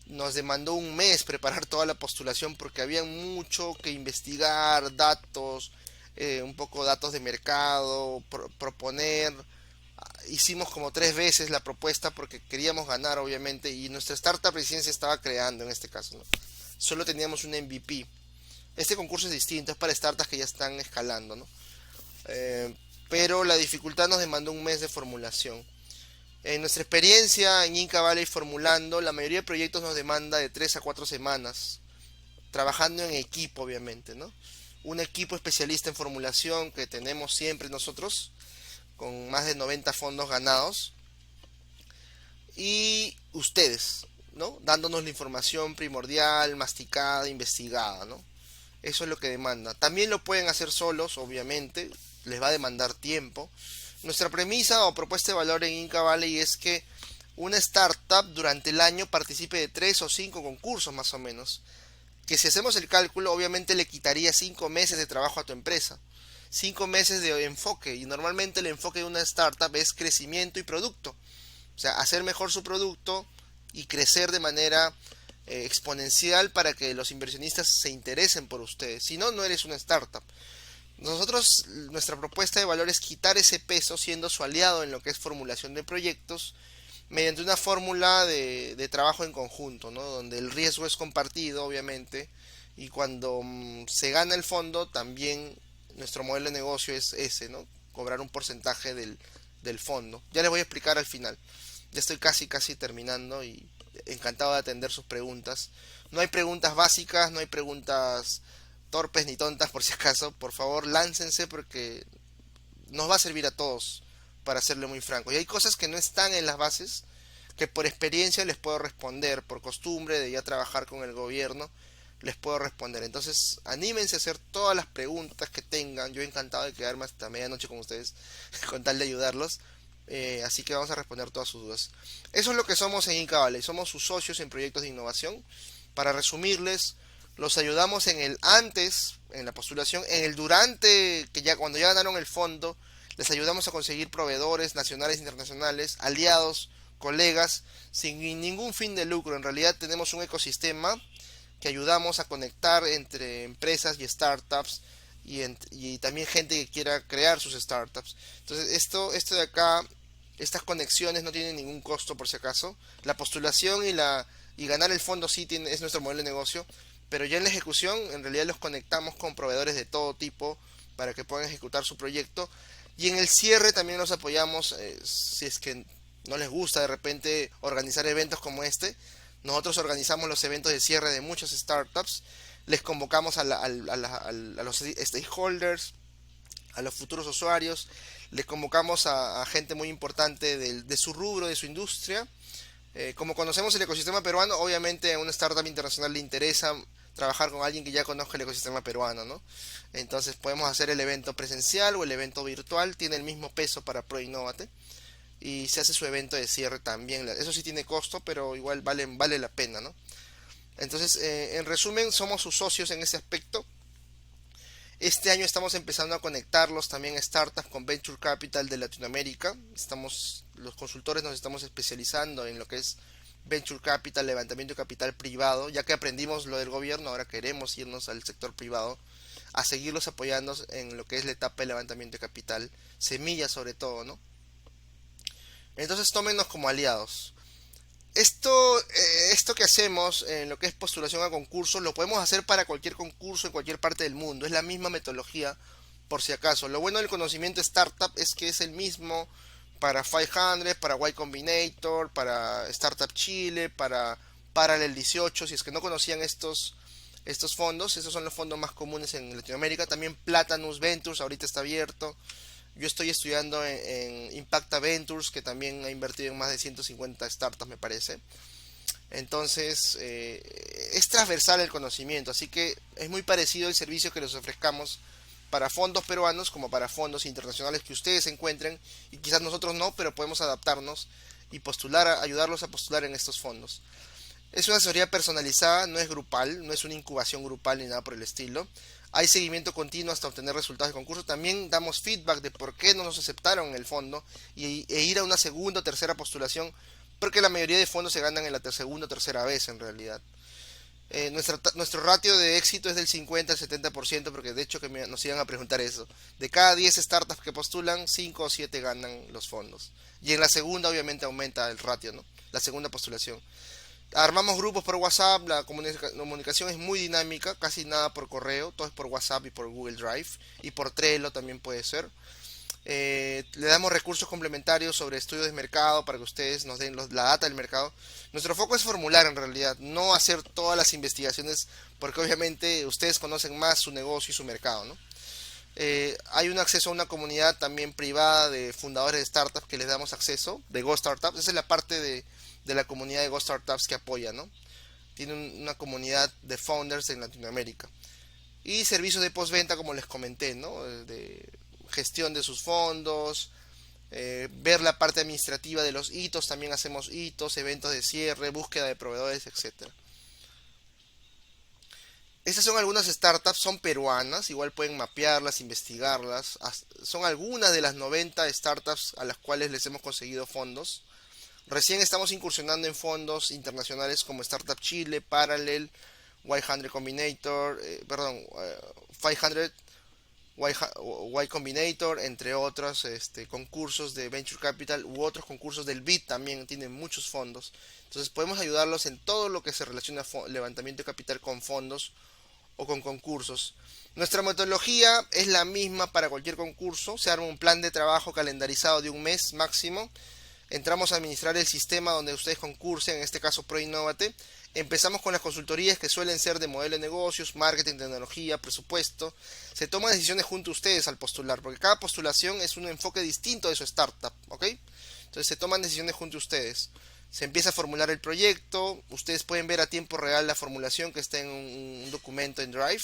nos demandó un mes preparar toda la postulación porque había mucho que investigar, datos, un poco datos de mercado, proponer. Hicimos como 3 veces la propuesta porque queríamos ganar, obviamente, y nuestra startup recién se estaba creando en este caso, ¿no? Solo teníamos un MVP. Este concurso es distinto, es para startups que ya están escalando, ¿no? Eh, pero la dificultad nos demandó un mes de formulación. En nuestra experiencia en Inca Valley formulando, la mayoría de proyectos nos demanda de 3 a 4 semanas, trabajando en equipo obviamente, ¿no? Un equipo especialista en formulación que tenemos siempre nosotros, con más de 90 fondos ganados, y ustedes, ¿no? Dándonos la información primordial, masticada, investigada, ¿no? Eso es lo que demanda. También lo pueden hacer solos, obviamente, les va a demandar tiempo. Nuestra premisa o propuesta de valor en Inca Valley es que una startup durante el año participe de 3 o 5 concursos más o menos. Que si hacemos el cálculo, obviamente le quitaría 5 meses de trabajo a tu empresa. 5 meses de enfoque. Y normalmente el enfoque de una startup es crecimiento y producto. O sea, hacer mejor su producto y crecer de manera exponencial para que los inversionistas se interesen por ustedes. Si no, no eres una startup. Nosotros, nuestra propuesta de valor es quitar ese peso siendo su aliado en lo que es formulación de proyectos mediante una fórmula de trabajo en conjunto, ¿no? Donde el riesgo es compartido, obviamente, y cuando se gana el fondo, también nuestro modelo de negocio es ese, ¿no? Cobrar un porcentaje del fondo. Ya les voy a explicar al final. Ya estoy casi terminando y encantado de atender sus preguntas. No hay preguntas básicas, no hay preguntas torpes ni tontas por si acaso. Por favor, láncense porque nos va a servir a todos, para serle muy franco. Y hay cosas que no están en las bases que por experiencia les puedo responder, por costumbre de ya trabajar con el gobierno, les puedo responder. Entonces, anímense a hacer todas las preguntas que tengan. Yo he encantado de quedarme hasta medianoche con ustedes con tal de ayudarlos. Así que vamos a responder todas sus dudas. Eso es lo que somos en Inca Valley. Somos sus socios en proyectos de innovación. Para resumirles, los ayudamos en el antes, en la postulación, en el durante, que ya cuando ya ganaron el fondo, les ayudamos a conseguir proveedores nacionales e internacionales, aliados, colegas, sin ningún fin de lucro. En realidad tenemos un ecosistema que ayudamos a conectar entre empresas y startups y también gente que quiera crear sus startups. Entonces esto de acá, estas conexiones no tienen ningún costo por si acaso. La postulación y ganar el fondo sí es nuestro modelo de negocio, pero ya en la ejecución en realidad los conectamos con proveedores de todo tipo para que puedan ejecutar su proyecto. Y en el cierre también los apoyamos si es que no les gusta de repente organizar eventos como este. Nosotros organizamos los eventos de cierre de muchas startups, les convocamos a los stakeholders, a los futuros usuarios, les convocamos a gente muy importante de su rubro, de su industria. Como conocemos el ecosistema peruano, obviamente a una startup internacional le interesa trabajar con alguien que ya conozca el ecosistema peruano, ¿no? Entonces podemos hacer el evento presencial o el evento virtual, tiene el mismo peso para ProInnovate y se hace su evento de cierre también. Eso sí tiene costo, pero igual vale la pena, ¿no? Entonces, en resumen, somos sus socios en ese aspecto. Este año estamos empezando a conectarlos también a startups con Venture Capital de Latinoamérica. Los consultores nos estamos especializando en lo que es Venture Capital, levantamiento de capital privado. Ya que aprendimos lo del gobierno, ahora queremos irnos al sector privado a seguirlos apoyando en lo que es la etapa de levantamiento de capital, semillas sobre todo, ¿no? Entonces tómenos como aliados. Esto que hacemos en lo que es postulación a concursos lo podemos hacer para cualquier concurso en cualquier parte del mundo. Es la misma metodología por si acaso. Lo bueno del conocimiento startup es que es el mismo para 500, para Y Combinator, para Startup Chile, para Parallel 18. Si es que no conocían estos fondos, esos son los fondos más comunes en Latinoamérica. También Platanus Ventures ahorita está abierto. Yo estoy estudiando en Impacta Ventures, que también ha invertido en más de 150 startups, me parece. Entonces, es transversal el conocimiento, así que es muy parecido el servicio que les ofrezcamos para fondos peruanos como para fondos internacionales que ustedes encuentren y quizás nosotros no, pero podemos adaptarnos y ayudarlos a postular en estos fondos. Es una asesoría personalizada, no es grupal, no es una incubación grupal ni nada por el estilo. Hay seguimiento continuo hasta obtener resultados de concurso. También damos feedback de por qué no nos aceptaron en el fondo e ir a una segunda o tercera postulación, porque la mayoría de fondos se ganan en la segunda o tercera vez en realidad. Nuestro ratio de éxito es del 50 al 70%, porque de hecho que nos iban a preguntar eso. De cada 10 startups que postulan, 5 o 7 ganan los fondos. Y en la segunda obviamente aumenta el ratio, ¿no? La segunda postulación. Armamos grupos por WhatsApp, la comunicación es muy dinámica, casi nada por correo, todo es por WhatsApp y por Google Drive y por Trello también puede ser. Le damos recursos complementarios sobre estudios de mercado para que ustedes nos den la data del mercado. Nuestro foco es formular en realidad, no hacer todas las investigaciones porque obviamente ustedes conocen más su negocio y su mercado, ¿no? Hay un acceso a una comunidad también privada de fundadores de startups que les damos acceso, de Go Startups. Esa es la parte de la comunidad de Go Startups que apoya, ¿no? Tiene una comunidad de founders en Latinoamérica. Y servicios de postventa, como les comenté, ¿no? De gestión de sus fondos, ver la parte administrativa de los hitos, también hacemos hitos, eventos de cierre, búsqueda de proveedores, etcétera. Estas son algunas startups, son peruanas, igual pueden mapearlas, investigarlas. Son algunas de las 90 startups a las cuales les hemos conseguido fondos. Recién estamos incursionando en fondos internacionales como Startup Chile, Parallel, Y100 Combinator, 500, Y Combinator, entre otros concursos de Venture Capital u otros concursos del BID también tienen muchos fondos. Entonces podemos ayudarlos en todo lo que se relaciona a levantamiento de capital con fondos o con concursos. Nuestra metodología es la misma para cualquier concurso. Se arma un plan de trabajo calendarizado de un mes máximo. Entramos a administrar el sistema donde ustedes concursen, en este caso ProInnovate. Empezamos con las consultorías que suelen ser de modelo de negocios, marketing, tecnología, presupuesto. Se toman decisiones junto a ustedes al postular, porque cada postulación es un enfoque distinto de su startup, ¿ok? Entonces se toman decisiones junto a ustedes. Se empieza a formular el proyecto, ustedes pueden ver a tiempo real la formulación que está en un documento en Drive.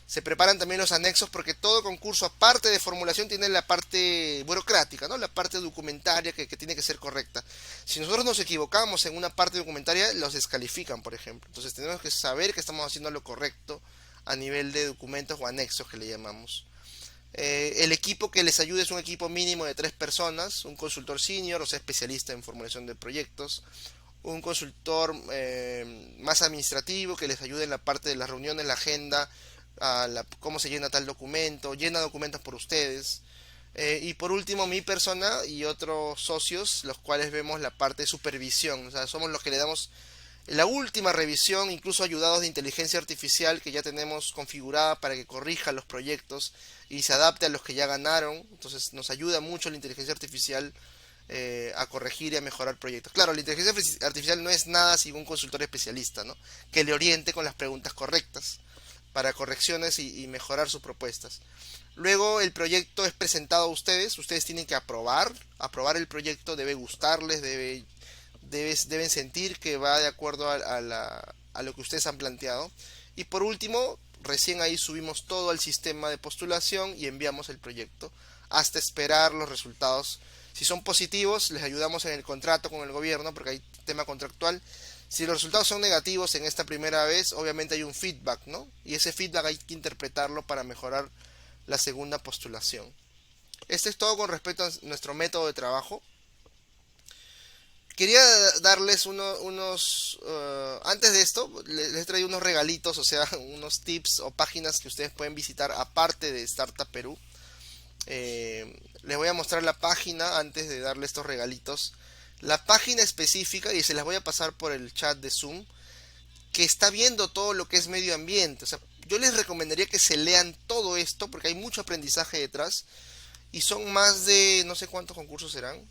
Se preparan también los anexos porque todo concurso, aparte de formulación, tiene la parte burocrática, ¿no? La parte documentaria que tiene que ser correcta. Si nosotros nos equivocamos en una parte documentaria, los descalifican, por ejemplo. Entonces tenemos que saber que estamos haciendo lo correcto a nivel de documentos o anexos que le llamamos. El equipo que les ayude es un equipo mínimo de 3 personas, un consultor senior, o sea, especialista en formulación de proyectos, un consultor más administrativo que les ayude en la parte de las reuniones, la agenda, cómo se llena tal documento, llena documentos por ustedes. Y por último, mi persona y otros socios, los cuales vemos la parte de supervisión, o sea, somos los que le damos la última revisión, incluso ayudados de inteligencia artificial que ya tenemos configurada para que corrija los proyectos y se adapte a los que ya ganaron. Entonces nos ayuda mucho la inteligencia artificial a corregir y a mejorar proyectos. Claro, la inteligencia artificial no es nada sin un consultor especialista, ¿no? Que le oriente con las preguntas correctas para correcciones y mejorar sus propuestas. Luego el proyecto es presentado a ustedes, ustedes tienen que aprobar el proyecto, debe gustarles, deben sentir que va de acuerdo a lo que ustedes han planteado. Y por último, recién ahí subimos todo al sistema de postulación y enviamos el proyecto hasta esperar los resultados. Si son positivos, les ayudamos en el contrato con el gobierno porque hay tema contractual. Si los resultados son negativos en esta primera vez, obviamente hay un feedback, ¿no? Y ese feedback hay que interpretarlo para mejorar la segunda postulación. Este es todo con respecto a nuestro método de trabajo. Quería darles antes de esto, les he traído unos regalitos, o sea, unos tips o páginas que ustedes pueden visitar aparte de Startup Perú. Les voy a mostrar la página antes de darles estos regalitos. La página específica, y se las voy a pasar por el chat de Zoom, que está viendo todo lo que es medio ambiente. O sea, yo les recomendaría que se lean todo esto porque hay mucho aprendizaje detrás. Y son más de, no sé cuántos concursos serán.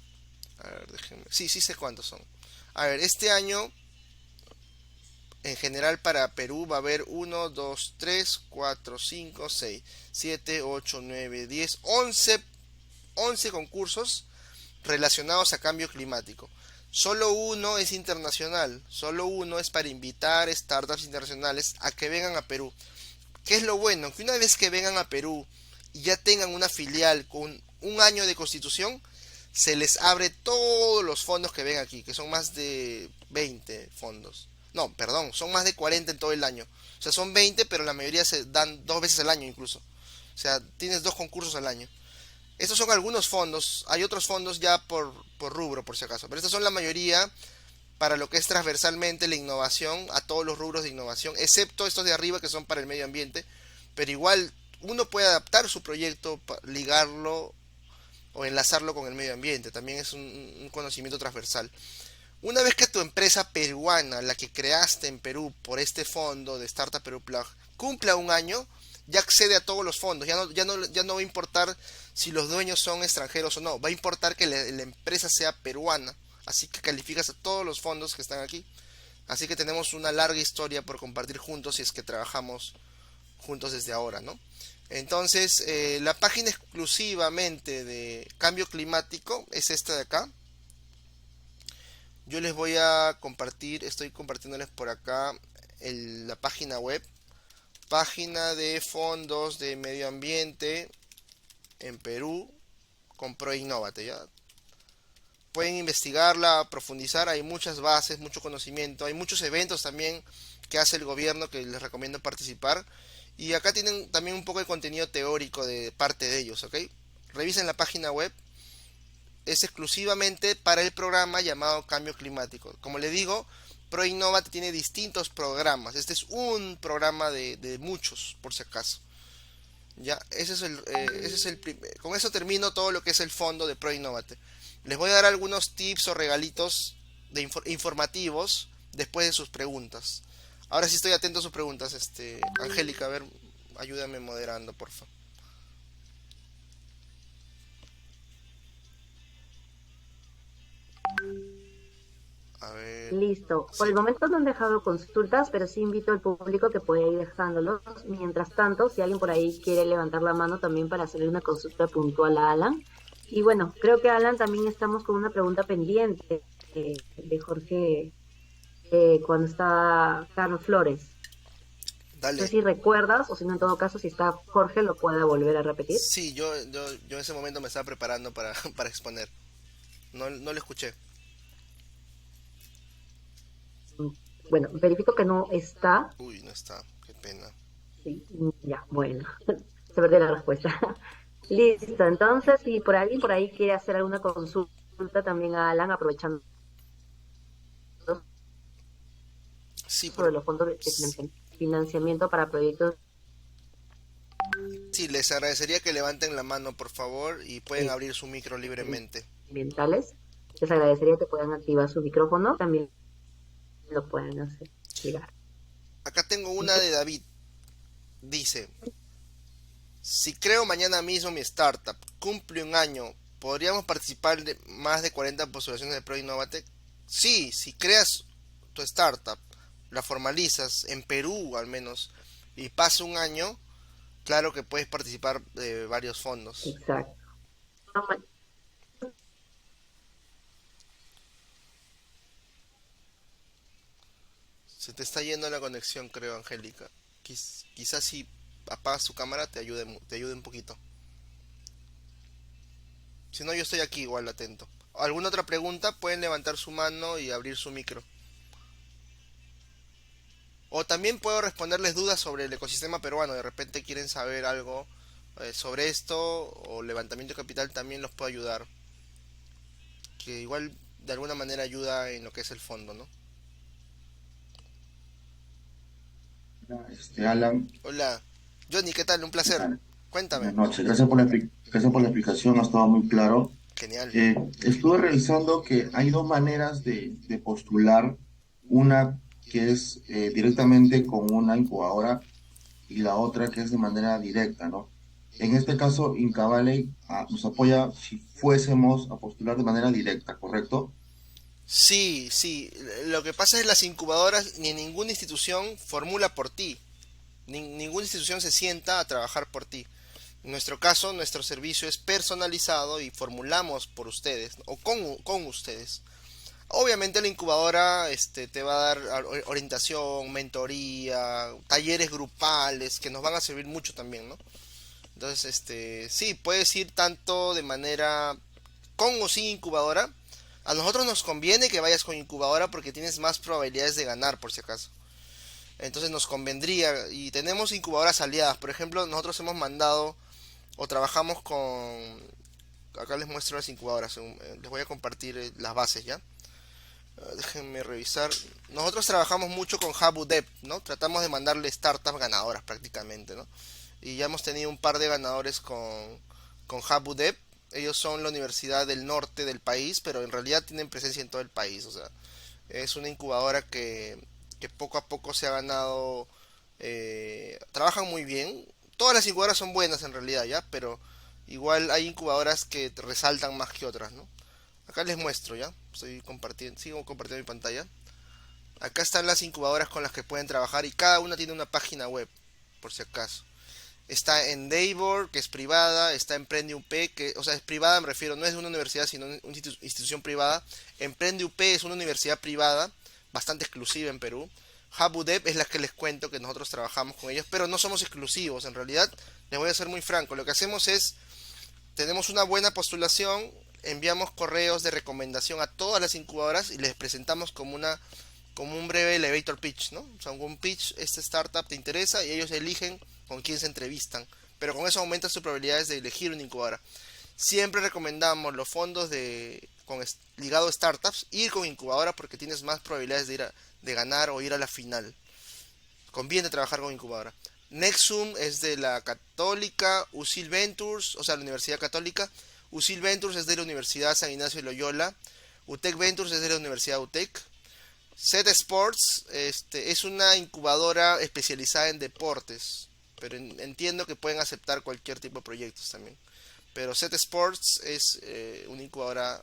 A ver, déjenme. Sí, sí sé cuántos son. A ver, este año, en general para Perú va a haber 1, 2, 3, 4, 5, 6, 7, 8, 9, 10, 11 concursos relacionados a cambio climático. Solo uno es internacional, solo uno es para invitar startups internacionales a que vengan a Perú. ¿Qué es lo bueno? Que una vez que vengan a Perú y ya tengan una filial con un año de constitución, se les abre todos los fondos que ven aquí, que son más de 20 fondos. No, perdón, son más de 40 en todo el año. O sea, son 20, pero la mayoría se dan 2 veces al año incluso. O sea, tienes 2 concursos al año. Estos son algunos fondos, hay otros fondos ya por rubro, por si acaso, pero estos son la mayoría para lo que es transversalmente la innovación, a todos los rubros de innovación, excepto estos de arriba que son para el medio ambiente, pero igual uno puede adaptar su proyecto, ligarlo o enlazarlo con el medio ambiente, también es un conocimiento transversal. Una vez que tu empresa peruana, la que creaste en Perú por este fondo de Startup Perú Plug, cumpla un año, ya accede a todos los fondos, ya no va a importar si los dueños son extranjeros o no, va a importar que la empresa sea peruana, así que calificas a todos los fondos que están aquí. Así que tenemos una larga historia por compartir juntos si es que trabajamos juntos desde ahora, ¿no? Entonces, la página exclusivamente de cambio climático es esta de acá. Yo les voy a compartir, estoy compartiéndoles por acá la página web. Página de fondos de medio ambiente en Perú con ProInnovate, ¿ya? Pueden investigarla, profundizar, hay muchas bases, mucho conocimiento, hay muchos eventos también que hace el gobierno que les recomiendo participar. Y acá tienen también un poco de contenido teórico de parte de ellos, ¿ok? Revisen la página web, es exclusivamente para el programa llamado Cambio Climático. Como le digo, ProInnovate tiene distintos programas, este es un programa de muchos, por si acaso. Ya, con eso termino todo lo que es el fondo de ProInnovate. Les voy a dar algunos tips o regalitos informativos después de sus preguntas. Ahora sí estoy atento a sus preguntas, Angélica, a ver, ayúdame moderando, por favor. A ver, Listo. Por sí. el momento no han dejado consultas, pero sí invito al público que puede ir dejándolos. Mientras tanto, si alguien por ahí quiere levantar la mano también para hacerle una consulta puntual a Alan. Y bueno, creo que Alan también estamos con una pregunta pendiente. de Jorge cuando está Carlos Flores. No sé Dale. si recuerdas, o si no, en todo caso, si está Jorge, lo puede volver a repetir. Sí, yo en ese momento me estaba preparando para, para exponer. No, no lo escuché. Mm, Bueno, verifico que no está. Uy, no está. Qué pena. Sí, ya, bueno, se perdió la respuesta. Listo, entonces, si por alguien por ahí quiere hacer alguna consulta también a Alan, aprovechando Sí, sobre los fondos de financiamiento para proyectos sí, les agradecería que levanten la mano, por favor, y pueden eh, abrir su micro libremente. ambientales, les agradecería que puedan activar su micrófono, también lo pueden hacer llegar. Acá tengo una ¿Listo? de David. Dice, si creo mañana mismo mi startup, cumple un año, ¿podríamos participar de más de 40 postulaciones de Pro Innovatec? Sí, si creas tu startup, la formalizas, en Perú al menos, y pasa un año, claro que puedes participar de varios fondos. Exacto. Se te está yendo la conexión, creo, Angélica. Quizás si apagas tu cámara te ayude un poquito. Si no, yo estoy aquí igual atento. ¿Alguna otra pregunta? Pueden levantar su mano y abrir su micro. O también puedo responderles dudas sobre el ecosistema peruano. De repente quieren saber algo sobre esto o levantamiento de capital, también los puedo ayudar. Que igual de alguna manera ayuda en lo que es el fondo, ¿no? Alan, Hola, Johnny, ¿qué tal? Un ¿qué placer. tal? Cuéntame. Buenas noches. Gracias por la explicación, ha estado muy claro. Genial. Estuve revisando que hay dos maneras de postular, una que es directamente con una incubadora y la otra que es de manera directa, ¿no? En este caso, Incavalley nos apoya si fuésemos a postular de manera directa, ¿correcto? Sí, sí. Lo que pasa es que las incubadoras ni ninguna institución formula por ti. Ninguna institución se sienta a trabajar por ti. En nuestro caso, nuestro servicio es personalizado y formulamos por ustedes o con ustedes. Obviamente la incubadora te va a dar orientación, mentoría, talleres grupales que nos van a servir mucho también, ¿no? Entonces, sí, puedes ir tanto de manera con o sin incubadora. A nosotros nos conviene que vayas con incubadora porque tienes más probabilidades de ganar, por si acaso. Entonces nos convendría y tenemos incubadoras aliadas. Por ejemplo, nosotros hemos mandado o trabajamos con... Acá les muestro las incubadoras. Les voy a compartir las bases ya. Déjenme revisar. Nosotros trabajamos mucho con HabuDev, ¿no? Tratamos de mandarle startups ganadoras prácticamente, ¿no? Y ya hemos tenido un par de ganadores con HabuDev. Ellos son la universidad del norte del país, pero en realidad tienen presencia en todo el país. O sea, es una incubadora que poco a poco se ha ganado. Trabajan muy bien. Todas las incubadoras son buenas en realidad, ¿ya? Pero igual hay incubadoras que resaltan más que otras, ¿no? Acá les muestro, ¿ya? Estoy compartiendo, sigo compartiendo mi pantalla. Acá están las incubadoras con las que pueden trabajar y cada una tiene una página web, por si acaso. Está Endeavor, que es privada, está Emprende UP, que, o sea, es privada, me refiero, no es de una universidad, sino una institución privada. Emprende UP es una universidad privada, bastante exclusiva en Perú. HabuDev es la que les cuento que nosotros trabajamos con ellos, pero no somos exclusivos, en realidad, les voy a ser muy franco, lo que hacemos es, tenemos una buena postulación, enviamos correos de recomendación a todas las incubadoras y les presentamos como un breve elevator pitch, ¿no? O sea, un pitch, esta startup te interesa y ellos eligen con quién se entrevistan. Pero con eso aumenta sus probabilidades de elegir una incubadora. Siempre recomendamos los fondos ligado a startups, ir con incubadora porque tienes más probabilidades de ganar o ir a la final. Conviene trabajar con incubadora. Nexum es de la Católica, USIL Ventures, o sea, la Universidad Católica. USIL Ventures es de la Universidad San Ignacio de Loyola. UTEC Ventures es de la Universidad UTEC. Z Sports es una incubadora especializada en deportes, pero entiendo que pueden aceptar cualquier tipo de proyectos también. Pero Z Sports es una incubadora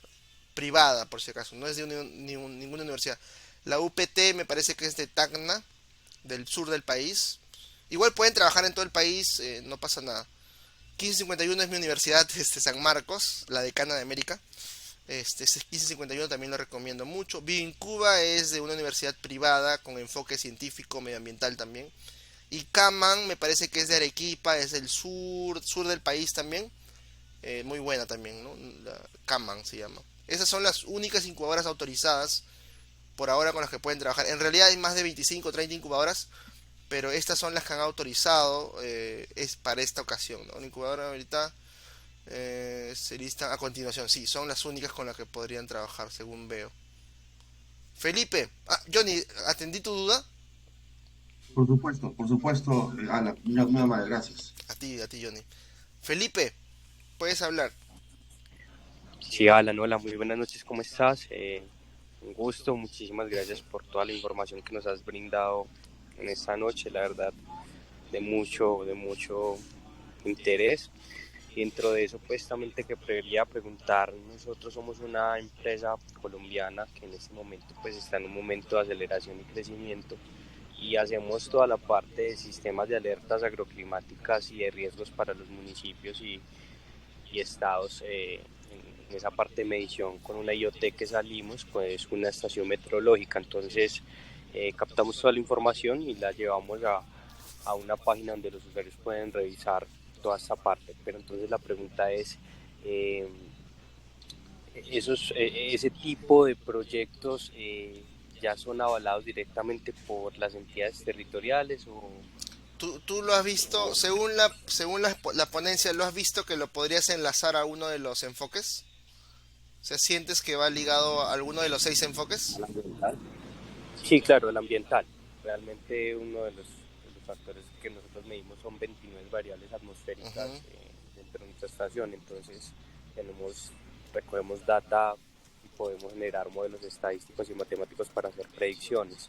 privada, por si acaso, no es de ninguna universidad. La UPT me parece que es de Tacna, del sur del país. Igual pueden trabajar en todo el país, no pasa nada. 1551 es mi universidad, San Marcos, la decana de América. Ese 1551 también lo recomiendo mucho. Cuba es de una universidad privada con enfoque científico, medioambiental también. Y Caman me parece que es de Arequipa, es del sur del país también. Muy buena también, ¿no? Caman se llama. Esas son las únicas incubadoras autorizadas por ahora con las que pueden trabajar. En realidad hay más de 25 o 30 incubadoras, pero estas son las que han autorizado es para esta ocasión, ¿no? Una incubadora ahorita se listan a continuación. Sí, son las únicas con las que podrían trabajar, según veo. Felipe, Johnny, ¿atendí tu duda? Por supuesto, Ana, muy amable, gracias. A ti, Johnny. Felipe, puedes hablar. Sí, Alan, hola, muy buenas noches, ¿cómo estás? Un gusto, muchísimas gracias por toda la información que nos has brindado en esta noche, la verdad, de mucho interés. Y dentro de eso, pues también te quería preguntar, nosotros somos una empresa colombiana que en este momento pues está en un momento de aceleración y crecimiento y hacemos toda la parte de sistemas de alertas agroclimáticas y de riesgos para los municipios y estados en esa parte de medición con una IoT que salimos, pues una estación meteorológica. Entonces captamos toda la información y la llevamos a una página donde los usuarios pueden revisar toda esta parte. Pero entonces la pregunta es, eh, ese tipo de proyectos ya son avalados directamente por las entidades territoriales o... ¿Tú lo has visto, según la ponencia, lo has visto que lo podrías enlazar a uno de los enfoques? O sea, ¿sientes que va ligado a alguno de los 6 enfoques? ¿Al ambiental? Sí, claro, el ambiental. Realmente uno de los factores que nosotros medimos son 29 variables atmosféricas Ujú. dentro de nuestra estación. Entonces recogemos data y podemos generar modelos estadísticos y matemáticos para hacer predicciones.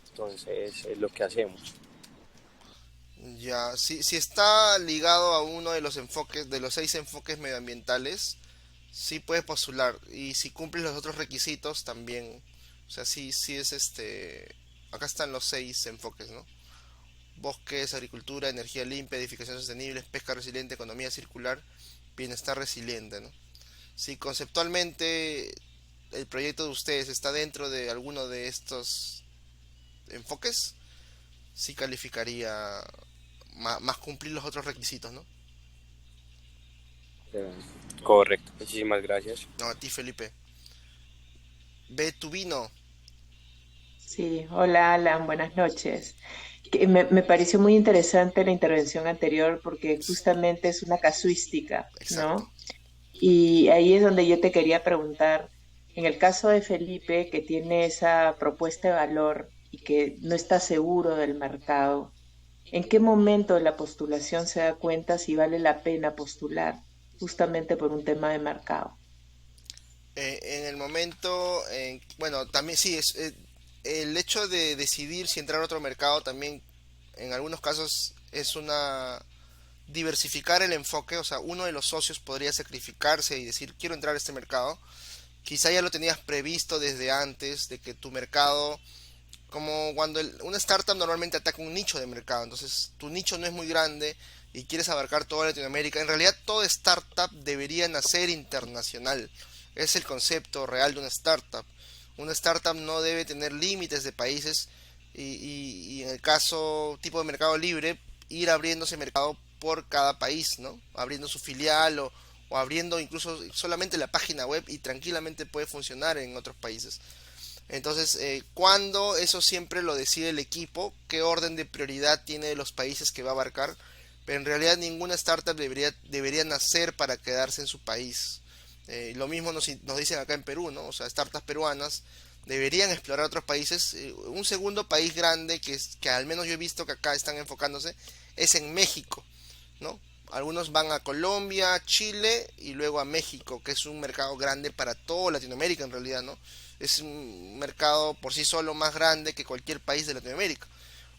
Entonces es lo que hacemos. Ya, si está ligado a uno de los enfoques, de los 6 enfoques medioambientales, sí puedes postular. Y si cumples los otros requisitos, también. O sea, sí es Acá están los 6 enfoques, ¿no? Bosques, agricultura, energía limpia, edificación sostenible, pesca resiliente, economía circular, bienestar resiliente, ¿no? Si conceptualmente el proyecto de ustedes está dentro de alguno de estos enfoques, sí calificaría más cumplir los otros requisitos, ¿no? Eh, Correcto, muchísimas gracias. No, a ti, Felipe. Ve tu vino. Sí, hola Alan, buenas noches. Me pareció muy interesante la intervención anterior porque justamente es una casuística, Exacto. ¿no? Y ahí es donde yo te quería preguntar, en el caso de Felipe, que tiene esa propuesta de valor y que no está seguro del mercado, ¿en qué momento de la postulación se da cuenta si vale la pena postular justamente por un tema de mercado? En el momento, bueno, también sí, el hecho de decidir si entrar a otro mercado también en algunos casos es una diversificar el enfoque, o sea, uno de los socios podría sacrificarse y decir, quiero entrar a este mercado. Quizá ya lo tenías previsto desde antes de que tu mercado, como cuando una startup normalmente ataca un nicho de mercado, entonces tu nicho no es muy grande y quieres abarcar toda Latinoamérica. En realidad toda startup debería nacer internacional. Es el concepto real de una startup. Una startup no debe tener límites de países y en el caso tipo de mercado libre, ir abriéndose mercado por cada país, ¿no? Abriendo su filial o abriendo incluso solamente la página web y tranquilamente puede funcionar en otros países. Entonces, cuando eso siempre lo decide el equipo, qué orden de prioridad tiene de los países que va a abarcar, pero en realidad ninguna startup debería nacer para quedarse en su país. Lo mismo nos dicen acá en Perú, ¿no? O sea, startups peruanas deberían explorar otros países. Un segundo país grande que al menos yo he visto que acá están enfocándose es en México, ¿no? Algunos van a Colombia, Chile y luego a México, que es un mercado grande para toda Latinoamérica en realidad, ¿no? Es un mercado por sí solo más grande que cualquier país de Latinoamérica.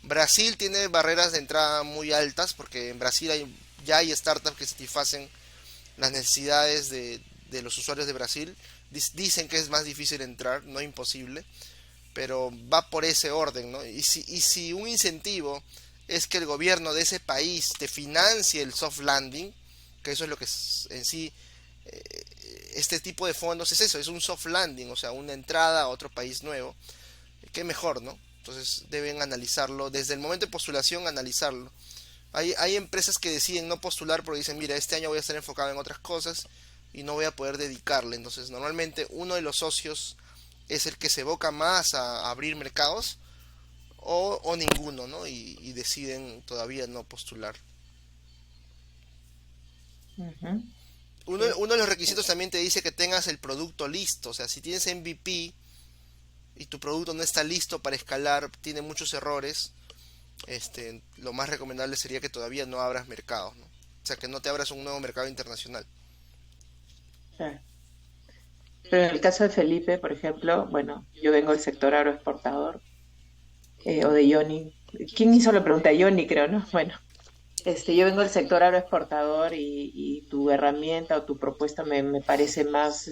Brasil tiene barreras de entrada muy altas porque en Brasil ya hay startups que satisfacen las necesidades de los usuarios de Brasil. Dicen que es más difícil entrar, no imposible, pero va por ese orden, ¿no? Y si un incentivo es que el gobierno de ese país te financie el soft landing, que eso es lo que en sí este tipo de fondos es eso, es un soft landing, o sea, una entrada a otro país nuevo. Qué mejor, ¿no? Entonces deben analizarlo, desde el momento de postulación analizarlo. Hay empresas que deciden no postular porque dicen, mira, este año voy a estar enfocado en otras cosas y no voy a poder dedicarle. Entonces normalmente uno de los socios es el que se evoca más a abrir mercados o ninguno, ¿no? Y deciden todavía no postular. Ujú. Uno, Sí. uno de los requisitos también te dice que tengas el producto listo, o sea, si tienes MVP y tu producto no está listo para escalar, tiene muchos errores, lo más recomendable sería que todavía no abras mercados, ¿no? O sea, que no te abras un nuevo mercado internacional. Claro. Pero en el caso de Felipe, por ejemplo, bueno, yo vengo del sector agroexportador, o de Johnny. ¿Quién hizo la pregunta? Johnny, creo, ¿no? Bueno, yo vengo del sector agroexportador y tu herramienta o tu propuesta me parece más,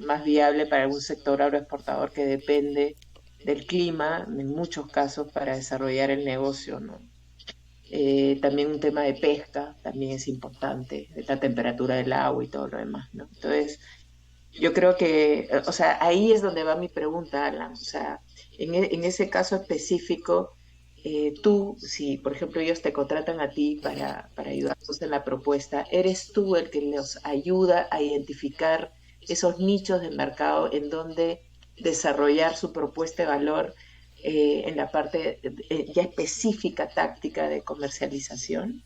más viable para un sector agroexportador que depende del clima, en muchos casos, para desarrollar el negocio, ¿no? También un tema de pesca también es importante, de la temperatura del agua y todo lo demás, ¿no? Entonces, yo creo que, o sea, ahí es donde va mi pregunta, Alan. O sea, en ese caso específico, tú, si por ejemplo ellos te contratan a ti para ayudarlos en la propuesta, ¿eres tú el que los ayuda a identificar esos nichos de mercado en donde desarrollar su propuesta de valor en la parte ya específica, táctica de comercialización?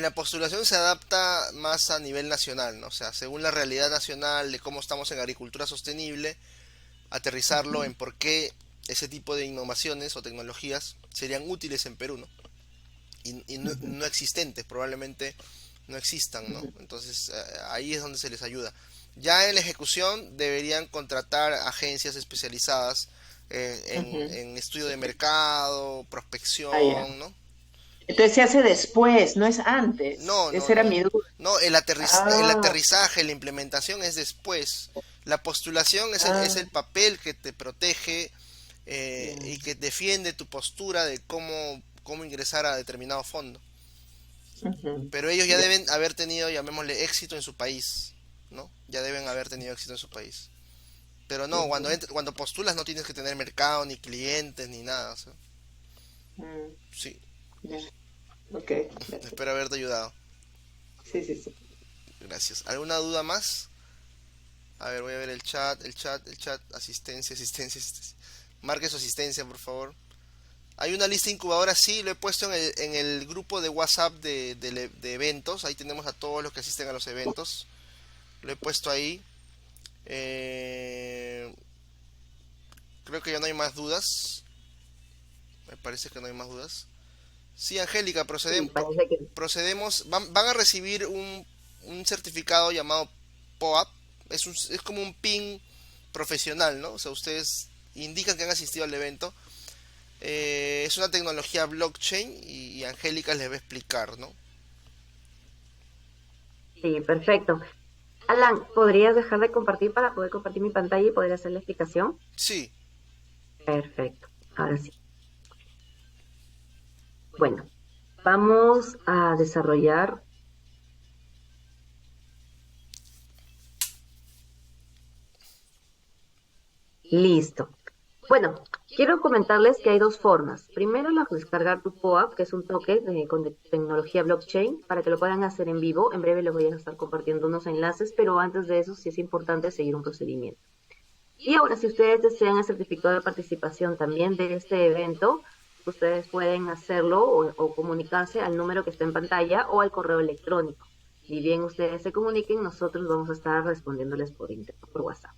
La postulación se adapta más a nivel nacional, ¿no? O sea, según la realidad nacional de cómo estamos en agricultura sostenible, aterrizarlo Ujú, en por qué ese tipo de innovaciones o tecnologías serían útiles en Perú, ¿no? Y no, ujú, no existentes, probablemente no existan, ¿no? ujú, Entonces ahí es donde se les ayuda. Ya en la ejecución deberían contratar agencias especializadas ujú. en estudio de mercado, Ah, ya. prospección, ¿no? Entonces se hace después, no es antes. No, no, Esa era no. mi duda. No, el Ah, aterrizaje, la implementación es después. La postulación es ah, el papel que te protege ya. y que defiende tu postura de cómo ingresar a determinado fondo. Ujú, Pero ellos ya ya. deben haber tenido, llamémosle, éxito en su país, ¿no? Ya deben haber tenido éxito en su país. Pero no, Ujú, cuando postulas no tienes que tener mercado, ni clientes, ni nada. O sea, mm, sí, ya. Ok, gracias. espero haberte ayudado. Sí, sí, sí. Gracias. ¿Alguna duda más? A ver, voy a ver el chat, asistencia, asistencia, asistencia. Marque su asistencia, por favor. Hay una lista incubadora, sí, lo he puesto en el grupo de WhatsApp de eventos. Ahí tenemos a todos los que asisten a los eventos. Lo he puesto ahí. Eh, Creo que ya no hay más dudas. Me parece que no hay más dudas. Sí, Angélica, Sí, parece que procedemos. Van a recibir un certificado llamado POAP. Es como un PIN profesional, ¿no? O sea, ustedes indican que han asistido al evento. Es una tecnología blockchain y Angélica les va a explicar, ¿no? sí, perfecto. Alan, ¿podrías dejar de compartir para poder compartir mi pantalla y poder hacer la explicación? Sí, Perfecto. Ahora sí. Bueno, vamos a desarrollar. Listo. Bueno, quiero comentarles que hay dos formas. Primero, la descargar tu POAP, que es un token con tecnología blockchain, para que lo puedan hacer en vivo. En breve les voy a estar compartiendo unos enlaces, pero antes de eso sí es importante seguir un procedimiento. Y ahora, si ustedes desean el certificado de participación también de este evento, ustedes pueden hacerlo o comunicarse al número que está en pantalla o al correo electrónico. Ni bien ustedes se comuniquen, nosotros vamos a estar respondiéndoles por WhatsApp.